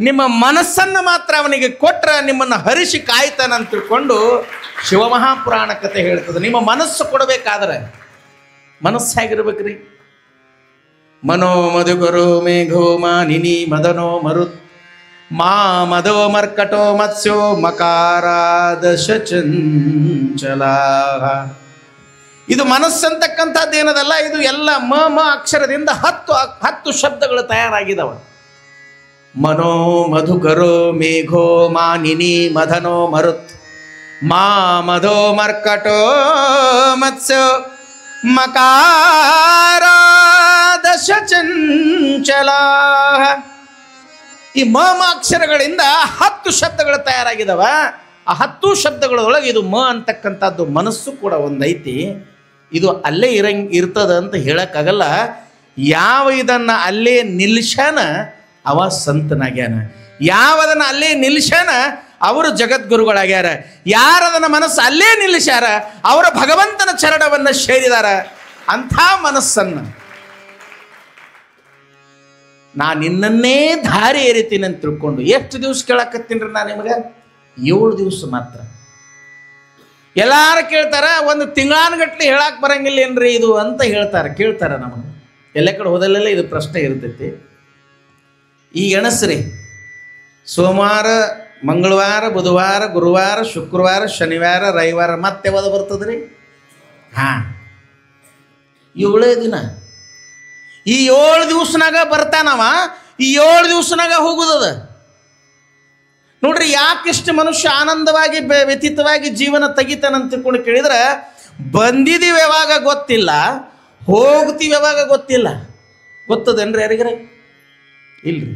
ನಿಮ್ಮ ಮನಸ್ಸನ್ನು ಮಾತ್ರ ಅವನಿಗೆ ಕೊಟ್ಟರೆ ನಿಮ್ಮನ್ನು ಹರಿಸಿ ಕಾಯ್ತಾನಂತ ತಿಳ್ಕೊಂಡು ಶಿವಮಹಾಪುರಾಣ ಕಥೆ ಹೇಳ್ತದೆ. ನಿಮ್ಮ ಮನಸ್ಸು ಕೊಡಬೇಕಾದ್ರೆ ಮನಸ್ಸು ಹೇಗಿರ್ಬೇಕ್ರಿ? ಮನೋ ಮಧುಕರೋ ಮೇಘೋ ಮಾನಿನಿ ಮದನೋ ಮರುತ್ ಮಾ ಮದೋ ಮರ್ಕಟೋ ಮತ್ಸ್ಯೋ ಮಕಾರಾದಶ ಚಂಚಲ. ಇದು ಮನಸ್ಸಂತಕ್ಕಂಥದ್ದೇನದಲ್ಲ, ಇದು ಎಲ್ಲ ಮ ಅಕ್ಷರದಿಂದ 10 ಶಬ್ದಗಳು ತಯಾರಾಗಿದ್ದಾವ. ಮನೋ ಮಧುಕರೋ ಮೇಘೋ ಮಾನಿನಿ ಮದನೋ ಮರುತ್ ಮಾ ಮದೋ ಮರ್ಕಟೋ ಮತ್ಸ್ಯೋ ಮಕಾರಾದಶ ಚಂಚಲ. ಈ ಮ ಅಕ್ಷರಗಳಿಂದ 10 ಶಬ್ದಗಳು ತಯಾರಾಗಿದ್ದಾವ. ಆ 10 ಶಬ್ದಗಳೊಳಗೆ ಇದು ಮ ಅಂತಕ್ಕಂಥದ್ದು ಮನಸ್ಸು ಕೂಡ ಒಂದೈತಿ. ಇದು ಅಲ್ಲೇ ಇರ್ತದ ಅಂತ ಹೇಳಕ್ಕಾಗಲ್ಲ. ಯಾವ ಇದನ್ನು ಅಲ್ಲೇ ನಿಲ್ಸ್ಯಾನ ಅವ ಸಂತನಾಗ್ಯಾನ, ಯಾವದನ್ನು ಅಲ್ಲೇ ನಿಲ್ಸ್ಯಾನ ಅವರು ಜಗದ್ಗುರುಗಳಾಗ್ಯಾರ. ಯಾರದನ್ನ ಮನಸ್ಸು ಅಲ್ಲೇ ನಿಲ್ಲಿಸ್ಯಾರ ಅವರ ಭಗವಂತನ ಚರಣವನ್ನು ಸೇರಿದಾರ. ಅಂಥ ಮನಸ್ಸನ್ನು ನಾನು ನಿನ್ನನ್ನೇ ದಾರಿ ಏರಿತೀನಿ ಅಂತ ತಿಳ್ಕೊಂಡು ಎಷ್ಟು ದಿವಸ ಕೇಳಕತ್ತೀನಿ ನಾನು ನಿಮಗೆ? 7 ದಿವಸ ಮಾತ್ರ. ಎಲ್ಲಾರು ಕೇಳ್ತಾರ, ಒಂದು ತಿಂಗಳಾನುಗಟ್ಲೆ ಹೇಳಕ್ಕೆ ಬರಂಗಿಲ್ಲ ಏನ್ರಿ ಇದು ಅಂತ ಕೇಳ್ತಾರೆ ನಮಗೆ. ಎಲ್ಲ ಕಡೆ ಹೋದಲ್ಲೆಲ್ಲ ಇದು ಪ್ರಶ್ನೆ ಇರ್ತೈತಿ. ಈ ಎಣಸ್ರಿ, ಸೋಮವಾರ, ಮಂಗಳವಾರ, ಬುಧವಾರ, ಗುರುವಾರ, ಶುಕ್ರವಾರ, ಶನಿವಾರ, ರವಿವಾರ, ಮತ್ತೆ ಯಾವುದು ಬರ್ತದ್ರಿ? 7 ದಿನ. ಈ 7 ದಿವಸನಾಗ ಬರ್ತಾನವ, ಈ 7 ದಿವಸನಾಗ ಹೋಗುದದ. ನೋಡ್ರಿ, ಯಾಕಿಷ್ಟು ಮನುಷ್ಯ ಆನಂದವಾಗಿ ವ್ಯತೀತವಾಗಿ ಜೀವನ ತೆಗಿತಾನಂತ ತಿಳ್ಕೊಂಡು ಕೇಳಿದ್ರೆ, ಬಂದಿದ್ದೀವಿ ಯಾವಾಗ ಗೊತ್ತಿಲ್ಲ, ಹೋಗ್ತೀವಿ ಯಾವಾಗ ಗೊತ್ತಿಲ್ಲ. ಗೊತ್ತದೇನ್ರಿ ಯಾರಿಗಾರ? ಇಲ್ರಿ.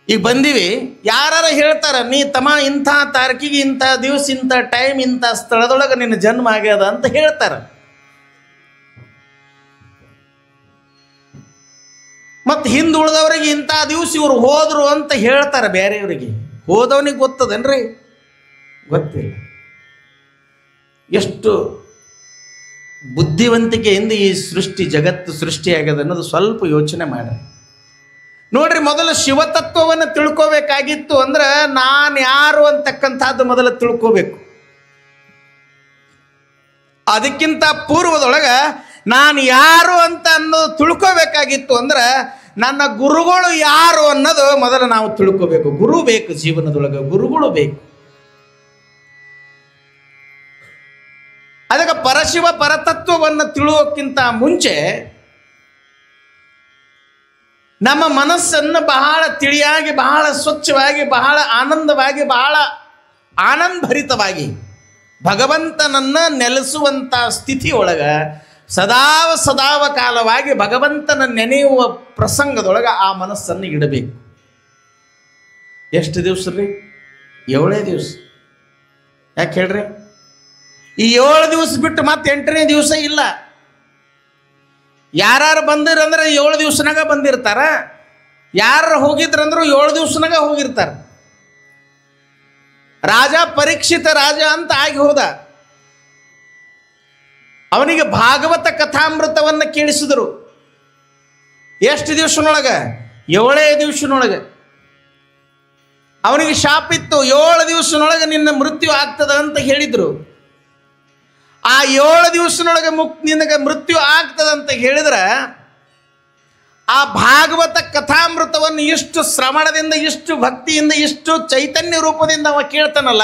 ಈಗ ಬಂದೀವಿ, ಯಾರು ಹೇಳ್ತಾರ, ನೀ ತಮ್ಮ ಇಂಥ ತಾರೀಕಿಗೆ ಇಂಥ ದಿವಸ ಇಂಥ ಟೈಮ್ ಇಂಥ ಸ್ಥಳದೊಳಗೆ ನಿನ್ನ ಜನ್ಮ ಆಗ್ಯದ ಅಂತ ಹೇಳ್ತಾರೆ. ಮತ್ತು ಹಿಂದೆ ಉಳಿದವ್ರಿಗೆ ಇಂಥ ದಿವಸ ಇವ್ರು ಹೋದ್ರು ಅಂತ ಹೇಳ್ತಾರೆ ಬೇರೆಯವರಿಗೆ. ಹೋದವನಿಗೆ ಗೊತ್ತದೇನ್ರಿ? ಗೊತ್ತಿಲ್ಲ. ಎಷ್ಟು ಬುದ್ಧಿವಂತಿಕೆಯಿಂದ ಈ ಜಗತ್ತು ಸೃಷ್ಟಿಯಾಗ್ಯದ ಅನ್ನೋದು ಸ್ವಲ್ಪ ಯೋಚನೆ ಮಾಡಿ ನೋಡ್ರಿ. ಮೊದಲು ಶಿವತತ್ವವನ್ನು ತಿಳ್ಕೋಬೇಕಾಗಿತ್ತು ಅಂದ್ರೆ ನಾನು ಯಾರು ಅಂತಕ್ಕಂಥದ್ದು ಮೊದಲು ತಿಳ್ಕೋಬೇಕು. ಅದಕ್ಕಿಂತ ಪೂರ್ವದೊಳಗೆ ನಾನು ಯಾರು ಅಂತ ಅನ್ನೋದು ತಿಳ್ಕೋಬೇಕಾಗಿತ್ತು ಅಂದ್ರೆ ನನ್ನ ಗುರುಗಳು ಯಾರು ಅನ್ನೋದು ಮೊದಲು ನಾವು ತಿಳ್ಕೋಬೇಕು. ಗುರು ಬೇಕು, ಜೀವನದೊಳಗೆ ಗುರುಗಳು ಬೇಕು. ಅದಕ್ಕೆ ಪರಶಿವ ಪರತತ್ವವನ್ನು ತಿಳುವಕ್ಕಿಂತ ಮುಂಚೆ ನಮ್ಮ ಮನಸ್ಸನ್ನು ಬಹಳ ತಿಳಿಯಾಗಿ, ಬಹಳ ಸ್ವಚ್ಛವಾಗಿ, ಬಹಳ ಆನಂದವಾಗಿ, ಬಹಳ ಆನಂದಭರಿತವಾಗಿ ಭಗವಂತನನ್ನು ನೆಲೆಸುವಂಥ ಸ್ಥಿತಿಯೊಳಗೆ ಸದಾವ ಕಾಲವಾಗಿ ಭಗವಂತನ ನೆನೆಯುವ ಪ್ರಸಂಗದೊಳಗೆ ಆ ಮನಸ್ಸನ್ನು ಇಡಬೇಕು. ಎಷ್ಟು ದಿವಸ ರೀ? 7 ದಿವಸ. ಯಾಕೆ ಹೇಳ್ರಿ? ಈ 7 ದಿವಸ ಬಿಟ್ಟು ಮತ್ತೆ 8ನೇ ದಿವಸ ಇಲ್ಲ. ಯಾರು ಬಂದಿರಂದ್ರೆ 7 ದಿವಸನಾಗ ಬಂದಿರ್ತಾರ, ಯಾರು ಹೋಗಿದ್ರಂದ್ರು 7 ದಿವಸನಾಗ ಹೋಗಿರ್ತಾರ. ರಾಜ ಪರೀಕ್ಷಿತ ರಾಜ ಅಂತ ಆಗಿ ಹೋದ. ಅವನಿಗೆ ಭಾಗವತ ಕಥಾಮೃತವನ್ನು ಕೇಳಿಸಿದರು. ಎಷ್ಟು ದಿವಸನೊಳಗೆ? 7 ದಿವಸನೊಳಗೆ. ಅವನಿಗೆ ಶಾಪಿತ್ತು, 7 ದಿವಸನೊಳಗೆ ನಿನ್ನ ಮೃತ್ಯು ಆಗ್ತದ ಅಂತ ಹೇಳಿದ್ರು. ಆ 7 ದಿವಸನೊಳಗೆ ನಿನಗೆ ಮೃತ್ಯು ಆಗ್ತದಂತ ಹೇಳಿದ್ರೆ ಆ ಭಾಗವತ ಕಥಾಮೃತವನ್ನು ಇಷ್ಟು ಶ್ರವಣದಿಂದ, ಇಷ್ಟು ಭಕ್ತಿಯಿಂದ, ಇಷ್ಟು ಚೈತನ್ಯ ರೂಪದಿಂದ ಅವ ಕೇಳ್ತಾನಲ್ಲ,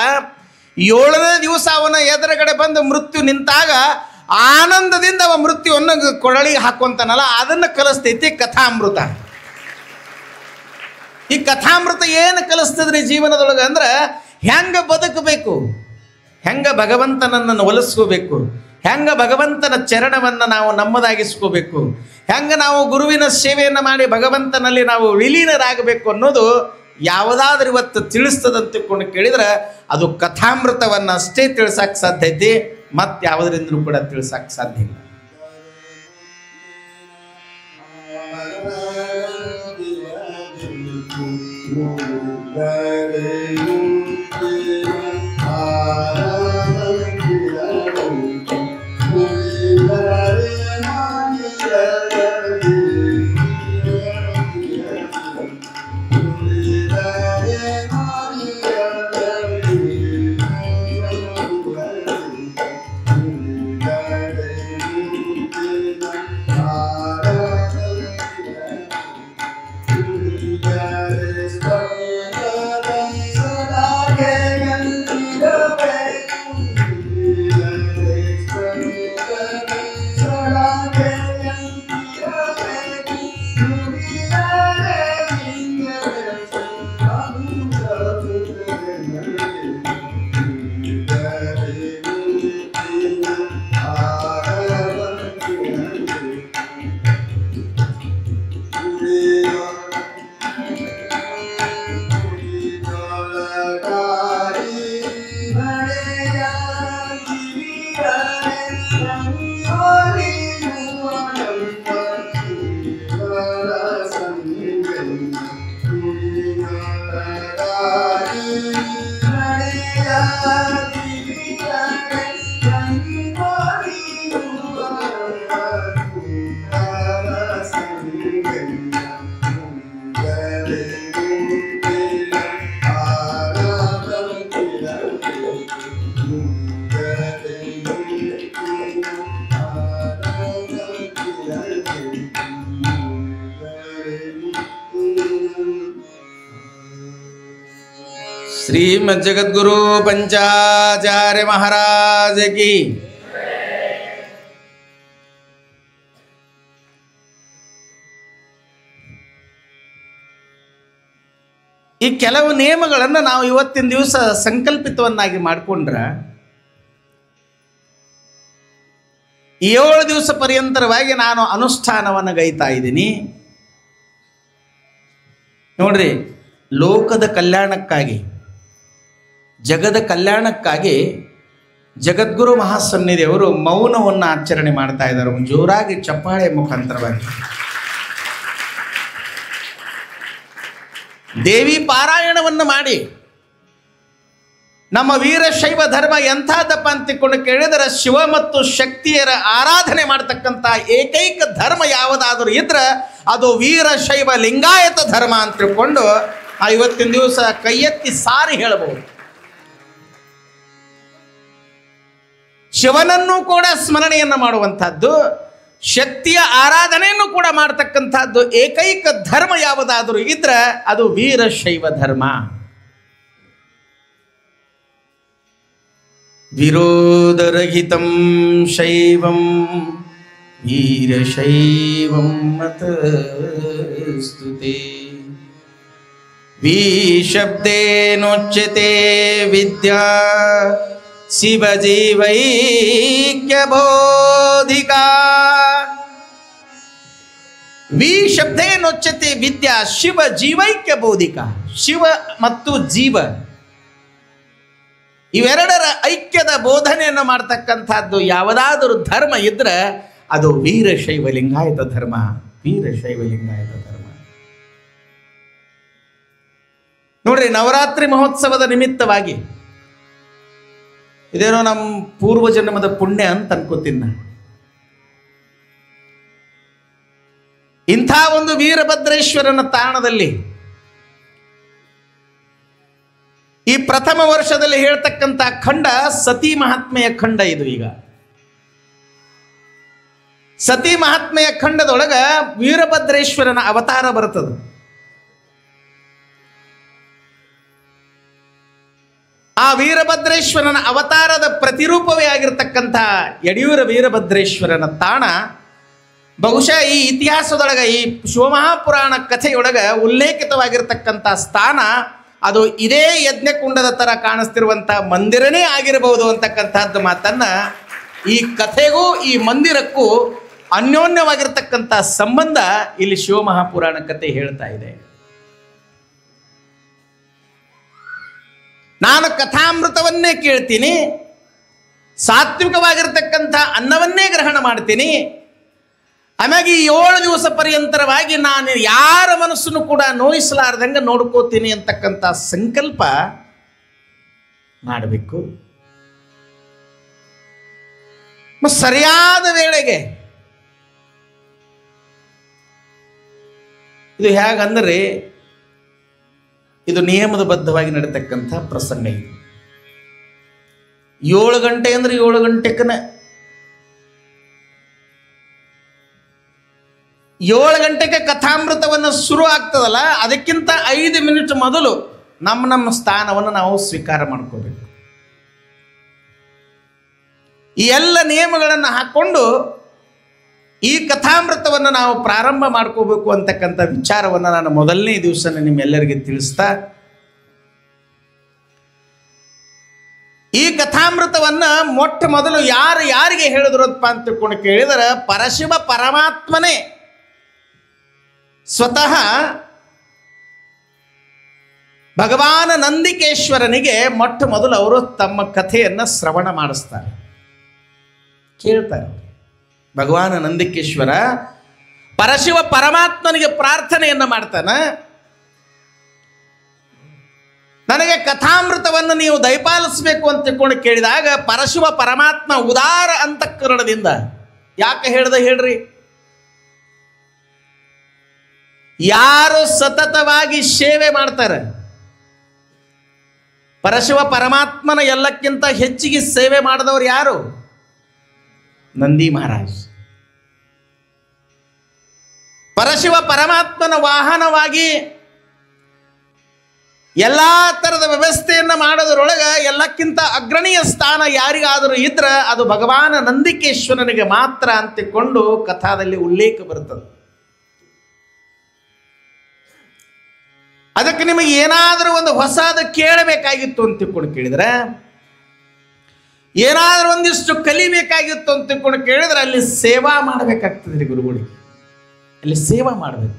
7ನೇ ದಿವಸ ಅವನ ಎದುರುಗಡೆ ಬಂದು ಮೃತ್ಯು ನಿಂತಾಗ ಆನಂದದಿಂದ ಅವ ಮೃತ್ಯುವನ್ನು ಕೊರಳಿಗೆ ಹಾಕೊಂತಾನಲ್ಲ, ಅದನ್ನು ಕಲಿಸ್ತೈತಿ ಕಥಾಮೃತ. ಈ ಕಥಾಮೃತ ಏನು ಕಲಿಸ್ತದ್ರಿ ಜೀವನದೊಳಗೆ ಅಂದ್ರೆ ಹೆಂಗೆ ಬದುಕಬೇಕು, ಹೆಂಗೆ ಭಗವಂತನನ್ನು ಒಲಿಸ್ಕೋಬೇಕು, ಹೆಂಗೆ ಭಗವಂತನ ಚರಣವನ್ನು ನಾವು ನಮ್ಮದಾಗಿಸ್ಕೋಬೇಕು, ಹೆಂಗೆ ನಾವು ಗುರುವಿನ ಸೇವೆಯನ್ನು ಮಾಡಿ ಭಗವಂತನಲ್ಲಿ ನಾವು ವಿಲೀನರಾಗಬೇಕು ಅನ್ನೋದು ಯಾವುದಾದ್ರೂ ಇವತ್ತು ತಿಳಿಸ್ತದಂತ ತಿಳ್ಕೊಂಡು ಕೇಳಿದ್ರೆ ಅದು ಕಥಾಮೃತವನ್ನು ಅಷ್ಟೇ ತಿಳಿಸಕ್ಕೆ ಸಾಧ್ಯ ಐತಿ, ಮತ್ತೆ ಯಾವುದರಿಂದಲೂ ಕೂಡ ತಿಳಿಸಕ್ಕೆ ಸಾಧ್ಯ ಇಲ್ಲ. श्रीमद् जगद्गुरु पंचाचार्य महाराज की ಈ ಕೆಲವು ನಿಯಮಗಳನ್ನು ನಾವು ಇವತ್ತಿನ ದಿವಸ ಸಂಕಲ್ಪಿತವನ್ನಾಗಿ ಮಾಡಿಕೊಂಡ್ರೆ 7 ದಿವಸ ಪರ್ಯಂತರವಾಗಿ ನಾನು ಅನುಷ್ಠಾನವನ್ನು ಗೈತಾ ಇದ್ದೀನಿ. ನೋಡ್ರಿ, ಲೋಕದ ಕಲ್ಯಾಣಕ್ಕಾಗಿ, ಜಗದ ಕಲ್ಯಾಣಕ್ಕಾಗಿ ಜಗದ್ಗುರು ಮಹಾಸನ್ನಿಧಿಯವರು ಮೌನವನ್ನು ಆಚರಣೆ ಮಾಡ್ತಾ ಇದ್ದಾರೆ. ಜೋರಾಗಿ ಚಪ್ಪಾಳೆ ಮುಖಾಂತರವಾಗಿ ದೇವಿ ಪಾರಾಯಣವನ್ನು ಮಾಡಿ ನಮ್ಮ ವೀರಶೈವ ಧರ್ಮ ಎಂಥದ್ದಪ್ಪ ಅಂತ ತಿಳ್ಕೊಂಡು ಕೇಳಿದರೆ ಶಿವ ಮತ್ತು ಶಕ್ತಿಯರ ಆರಾಧನೆ ಮಾಡ್ತಕ್ಕಂಥ ಏಕೈಕ ಧರ್ಮ ಯಾವುದಾದರೂ ಇದ್ರೆ ಅದು ವೀರಶೈವ ಲಿಂಗಾಯತ ಧರ್ಮ ಅಂತ ತಿಳ್ಕೊಂಡು ಇವತ್ತಿನ ದಿವಸ ಕೈ ಎತ್ತಿ ಸಾರಿ ಹೇಳಬಹುದು. ಶಿವನನ್ನು ಕೂಡ ಸ್ಮರಣೆಯನ್ನು ಮಾಡುವಂಥದ್ದು, ಶಕ್ತಿಯ ಆರಾಧನೆಯನ್ನು ಕೂಡ ಮಾಡತಕ್ಕಂಥದ್ದು ಏಕೈಕ ಧರ್ಮ ಯಾವುದಾದರೂ ಇದ್ರೆ ಅದು ವೀರಶೈವ ಧರ್ಮ. ವಿರೋಧರಹಿತಂ ಶೈವಂ ವೀರಶೈವಂ ಮತಸ್ತುತೆ ವಿಶಬ್ದೇನೋಚ್ಯತೆ ವಿದ್ಯಾ ಶಿವಜೀವೈಕ್ಯಬೋಧಿಕಾ. ವಿ ಶಬ್ದೇನೋಚ್ಯತೆ ವಿದ್ಯಾ ಶಿವ ಜೀವೈಕ್ಯ ಬೋಧಿಕ. ಶಿವ ಮತ್ತು ಜೀವ ಇವೆರಡರ ಐಕ್ಯದ ಬೋಧನೆಯನ್ನು ಮಾಡ್ತಕ್ಕಂಥದ್ದು ಯಾವುದಾದರೂ ಧರ್ಮ ಇದ್ರೆ ಅದು ವೀರಶೈವ ಲಿಂಗಾಯತ ಧರ್ಮ. ವೀರಶೈವ ಲಿಂಗಾಯತ ಧರ್ಮ ನೋಡ್ರಿ, ನವರಾತ್ರಿ ಮಹೋತ್ಸವದ ನಿಮಿತ್ತವಾಗಿ ಇದೇನೋ ನಮ್ಮ ಪೂರ್ವ ಜನ್ಮದ ಪುಣ್ಯ ಅಂತ ಅನ್ಕೋತೀನಿ. ಇಂಥ ಒಂದು ವೀರಭದ್ರೇಶ್ವರನ ತಾಣದಲ್ಲಿ ಈ ಪ್ರಥಮ ವರ್ಷದಲ್ಲಿ ಹೇಳ್ತಕ್ಕಂಥ ಖಂಡ ಸತಿ ಮಹಾತ್ಮೆಯ ಖಂಡ. ಇದು ಈಗ ಸತಿ ಮಹಾತ್ಮೆಯ ಖಂಡದೊಳಗ ವೀರಭದ್ರೇಶ್ವರನ ಅವತಾರ ಬರ್ತದೆ. ಆ ವೀರಭದ್ರೇಶ್ವರನ ಅವತಾರದ ಪ್ರತಿರೂಪವೇ ಆಗಿರತಕ್ಕಂಥ ಯಡಿಯೂರ ವೀರಭದ್ರೇಶ್ವರನ ತಾಣ ಬಹುಶಃ ಈ ಇತಿಹಾಸದೊಳಗ ಈ ಶಿವಮಹಾಪುರಾಣ ಕಥೆಯೊಳಗ ಉಲ್ಲೇಖಿತವಾಗಿರ್ತಕ್ಕಂಥ ಸ್ಥಾನ ಅದು ಇದೇ ಯಜ್ಞಕುಂಡದ ಥರ ಕಾಣಿಸ್ತಿರುವಂಥ ಮಂದಿರನೇ ಆಗಿರಬಹುದು ಅಂತಕ್ಕಂಥದ್ದು ಮಾತನ್ನ ಈ ಕಥೆಗೂ ಈ ಮಂದಿರಕ್ಕೂ ಅನ್ಯೋನ್ಯವಾಗಿರ್ತಕ್ಕಂಥ ಸಂಬಂಧ ಇಲ್ಲಿ ಶಿವಮಹಾಪುರಾಣ ಕಥೆ ಹೇಳ್ತಾ ಇದೆ. ನಾನು ಕಥಾಮೃತವನ್ನೇ ಕೇಳ್ತೀನಿ, ಸಾತ್ವಿಕವಾಗಿರ್ತಕ್ಕಂಥ ಅನ್ನವನ್ನೇ ಗ್ರಹಣ ಮಾಡ್ತೀನಿ. ಆಮ್ಯಾಗೆ ಈ 7 ದಿವಸ ಪರ್ಯಂತರವಾಗಿ ನಾನು ಯಾರ ಮನಸ್ಸನ್ನು ಕೂಡ ನೋಯಿಸಲಾರ್ದಂಗೆ ನೋಡ್ಕೋತೀನಿ ಅಂತಕ್ಕಂಥ ಸಂಕಲ್ಪ ಮಾಡಬೇಕು. ಸರಿಯಾದ ವೇಳೆಗೆ ಇದು ಹೇಗಂದ್ರೆ ಇದು ನಿಯಮದ ಬದ್ಧವಾಗಿ ನಡೀತಕ್ಕಂಥ ಪ್ರಸಂಗ. ಇದು 7 ಗಂಟೆ ಅಂದ್ರೆ 7 ಗಂಟೆಕನ 7 ಗಂಟೆಗೆ ಕಥಾಮೃತವನ್ನು ಶುರು ಆಗ್ತದಲ್ಲ, ಅದಕ್ಕಿಂತ 5 ಮಿನಿಟ್ ಮೊದಲು ನಮ್ಮ ಸ್ಥಾನವನ್ನು ನಾವು ಸ್ವೀಕಾರ ಮಾಡ್ಕೋಬೇಕು. ಈ ಎಲ್ಲ ನಿಯಮಗಳನ್ನು ಹಾಕ್ಕೊಂಡು ಈ ಕಥಾಮೃತವನ್ನು ನಾವು ಪ್ರಾರಂಭ ಮಾಡ್ಕೋಬೇಕು ಅಂತಕ್ಕಂಥ ವಿಚಾರವನ್ನು ನಾನು ಮೊದಲನೇ ದಿವಸ ನಿಮ್ಮೆಲ್ಲರಿಗೆ ತಿಳಿಸ್ತಾ ಈ ಕಥಾಮೃತವನ್ನು ಮೊಟ್ಟ ಮೊದಲು ಯಾರಿಗೆ ಹೇಳಿದ್ರಪ್ಪ ಅಂತ ತಿಳ್ಕೊಂಡು ಕೇಳಿದರೆ ಪರಶಿವ ಪರಮಾತ್ಮನೇ ಸ್ವತಃ ಭಗವಾನ ನಂದಿಕೇಶ್ವರನಿಗೆ ಮೊಟ್ಟ ಮೊದಲು ಅವರು ತಮ್ಮ ಕಥೆಯನ್ನು ಶ್ರವಣ ಮಾಡಿಸ್ತಾರೆ, ಕೇಳ್ತಾರೆ. ಭಗವಾನ ನಂದಿಕೇಶ್ವರ ಪರಶಿವ ಪರಮಾತ್ಮನಿಗೆ ಪ್ರಾರ್ಥನೆಯನ್ನು ಮಾಡ್ತಾನೆ, ನನಗೆ ಕಥಾಮೃತವನ್ನು ನೀವು ದಯಪಾಲಿಸಬೇಕು ಅಂತ ತಿಳ್ಕೊಂಡು ಕೇಳಿದಾಗ ಪರಶಿವ ಪರಮಾತ್ಮ ಉದಾರ ಅಂತಃಕರಣದಿಂದ ಯಾಕೆ ಹೇಳ್ರಿ, ಯಾರು ಸತತವಾಗಿ ಸೇವೆ ಮಾಡ್ತಾರೆ ಪರಶಿವ ಪರಮಾತ್ಮನ ಎಲ್ಲಕ್ಕಿಂತ ಹೆಚ್ಚಿಗೆ ಸೇವೆ ಮಾಡಿದವರು ಯಾರು? ನಂದಿ ಮಹಾರಾಜ್. ಪರಶಿವ ಪರಮಾತ್ಮನ ವಾಹನವಾಗಿ ಎಲ್ಲ ಥರದ ವ್ಯವಸ್ಥೆಯನ್ನು ಮಾಡೋದ್ರೊಳಗೆ ಎಲ್ಲಕ್ಕಿಂತ ಅಗ್ರಣೀಯ ಸ್ಥಾನ ಯಾರಿಗಾದರೂ ಇದ್ರೆ ಅದು ಭಗವಾನ ನಂದಿಕೇಶ್ವರನಿಗೆ ಮಾತ್ರ ಅಂತಿಕೊಂಡು ಕಥಾದಲ್ಲಿ ಉಲ್ಲೇಖ ಬರ್ತದೆ. ಅದಕ್ಕೆ ನಿಮಗೆ ಏನಾದರೂ ಒಂದು ಹೊಸದ ಕೇಳಬೇಕಾಗಿತ್ತು ಅಂತ ತಿಳ್ಕೊಂಡು ಕೇಳಿದ್ರೆ, ಏನಾದರೂ ಒಂದಿಷ್ಟು ಕಲಿಬೇಕಾಗಿತ್ತು ಅಂತ ತಿಳ್ಕೊಂಡು ಕೇಳಿದ್ರೆ ಅಲ್ಲಿ ಸೇವಾ ಮಾಡಬೇಕಾಗ್ತದೆ ರೀ ಗುರುಗಳಿಗೆ. ಅಲ್ಲಿ ಸೇವಾ ಮಾಡಬೇಕು.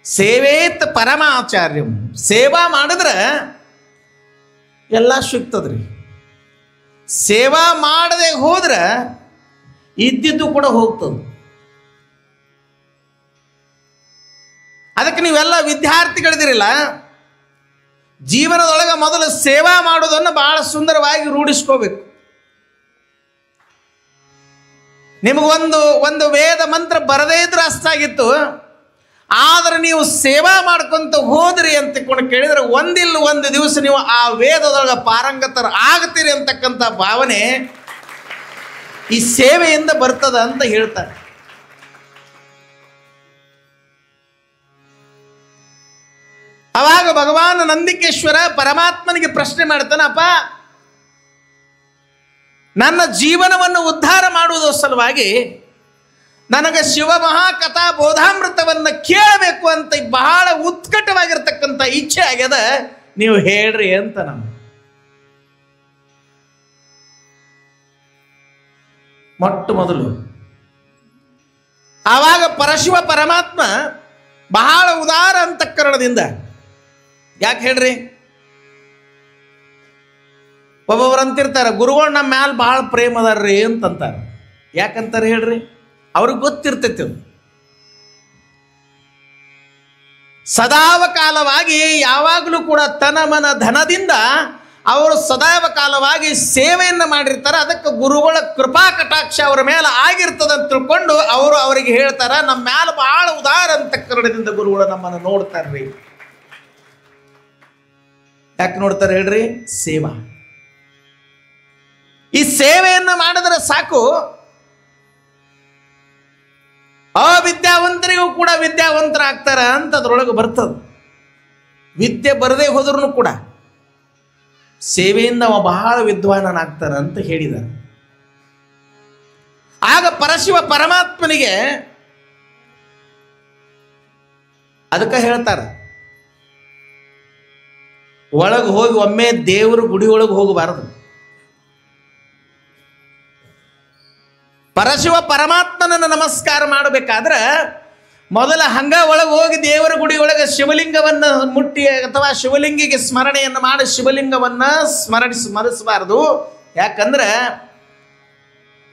ಸೇವೇತ್ ಪರಮಾಚಾರ್ಯಂ, ಸೇವಾ ಮಾಡಿದ್ರೆ ಎಲ್ಲ ಸಿಗ್ತದ್ರಿ. ಸೇವಾ ಮಾಡದೆ ಹೋದ್ರೆ ಇದ್ದಿದ್ದು ಕೂಡ ಹೋಗ್ತದೆ. ಅದಕ್ಕೆ ನೀವೆಲ್ಲ ವಿದ್ಯಾರ್ಥಿಗಳಿದಿರಲ್ಲ, ಜೀವನದೊಳಗೆ ಮೊದಲು ಸೇವಾ ಮಾಡೋದನ್ನು ಬಹಳ ಸುಂದರವಾಗಿ ರೂಢಿಸ್ಕೋಬೇಕು. ನಿಮಗೊಂದು ವೇದ ಮಂತ್ರ ಬರದೇ ಇದ್ರೆ ಅಷ್ಟಾಗಿತ್ತು, ಆದರೆ ನೀವು ಸೇವಾ ಮಾಡ್ಕೊಂತ ಹೋದ್ರಿ ಅಂತ ಕೇಳಿದ್ರೆ ಒಂದು ದಿವಸ ನೀವು ಆ ವೇದದೊಳಗೆ ಪಾರಂಗತರ ಆಗ್ತೀರಿ ಅಂತಕ್ಕಂಥ ಭಾವನೆ ಈ ಸೇವೆಯಿಂದ ಬರ್ತದ ಅಂತ ಹೇಳ್ತಾರೆ. ಅವಾಗ ಭಗವಾನ್ ನಂದಿಕೇಶ್ವರ ಪರಮಾತ್ಮನಿಗೆ ಪ್ರಶ್ನೆ ಮಾಡ್ತಾನಪ್ಪ, ನನ್ನ ಜೀವನವನ್ನು ಉದ್ಧಾರ ಮಾಡುವುದರ ಸಲುವಾಗಿ ನನಗೆ ಶಿವ ಮಹಾಕಥಾ ಬೋಧಾಮೃತವನ್ನು ಕೇಳಬೇಕು ಅಂತ ಬಹಳ ಉತ್ಕಟವಾಗಿರ್ತಕ್ಕಂಥ ಇಚ್ಛೆ ಆಗ್ಯದ, ನೀವು ಹೇಳ್ರಿ ಅಂತ. ನಮ್ಮ ಮೊಟ್ಟ ಮೊದಲು ಆವಾಗ ಪರಶಿವ ಪರಮಾತ್ಮ ಬಹಳ ಉದಾರ ಅಂತಃಕರಣದಿಂದ, ಯಾಕೆ ಹೇಳ್ರಿ, ಒಬ್ಬೊಬ್ರು ಅಂತಿರ್ತಾರೆ ಗುರುಗಳು ನಮ್ಮ ಮ್ಯಾಲ ಬಹಳ ಪ್ರೇಮ ಅದಾರ್ರಿ ಅಂತಂತಾರೆ. ಯಾಕಂತಾರೆ ಹೇಳ್ರಿ, ಅವ್ರಿಗೆ ಗೊತ್ತಿರ್ತೈತಿ ಅದು. ಸದಾವ ಕಾಲವಾಗಿ ಯಾವಾಗಲೂ ಕೂಡ ತನ ಮನ ಧನದಿಂದ ಅವರು ಸದಾವ ಕಾಲವಾಗಿ ಸೇವೆಯನ್ನು ಮಾಡಿರ್ತಾರೆ. ಅದಕ್ಕೆ ಗುರುಗಳ ಕೃಪಾ ಕಟಾಕ್ಷ ಅವರ ಮೇಲೆ ಆಗಿರ್ತದೆ ಅಂತ ತಿಳ್ಕೊಂಡು ಅವರಿಗೆ ಹೇಳ್ತಾರ, ನಮ್ಮ ಮ್ಯಾಲ ಬಹಳ ಉದಾರ ಅಂತಃಕರಣದಿಂದ ಗುರುಗಳು ನಮ್ಮನ್ನು ನೋಡ್ತಾರ್ರಿ. ಯಾಕೆ ನೋಡ್ತಾರೆ ಹೇಳ್ರಿ, ಸೇವಾ. ಈ ಸೇವೆಯನ್ನು ಮಾಡಿದ್ರೆ ಸಾಕು, ಅವಿದ್ಯಾವಂತರಿಗೂ ಕೂಡ ವಿದ್ಯಾವಂತರಾಗ್ತಾರ ಅಂತ ಅದ್ರೊಳಗೆ ಬರ್ತದೆ. ವಿದ್ಯೆ ಬರದೇ ಹೋದ್ರೂ ಕೂಡ ಸೇವೆಯಿಂದ ಅವ ಬಹಳ ವಿದ್ವಾನನಾಗ್ತಾರ ಅಂತ ಹೇಳಿದ್ದಾರೆ. ಆಗ ಪರಶಿವ ಪರಮಾತ್ಮನಿಗೆ ಅದಕ್ಕೆ ಹೇಳ್ತಾರೆ, ಒಳಗೆ ಹೋಗಿ ಒಮ್ಮೆ ದೇವರು ಗುಡಿ ಒಳಗೆ ಹೋಗಬಾರದು. ಪರಶಿವ ಪರಮಾತ್ಮನನ್ನು ನಮಸ್ಕಾರ ಮಾಡಬೇಕಾದ್ರೆ ಮೊದಲ ಹಂಗ ಒಳಗೆ ಹೋಗಿ ದೇವರ ಗುಡಿ ಒಳಗೆ ಶಿವಲಿಂಗವನ್ನು ಮುಟ್ಟಿ ಅಥವಾ ಶಿವಲಿಂಗಿಗೆ ಸ್ಮರಣೆಯನ್ನು ಮಾಡಿ ಶಿವಲಿಂಗವನ್ನು ಸ್ಮರಿಸಬಾರದು. ಯಾಕಂದ್ರೆ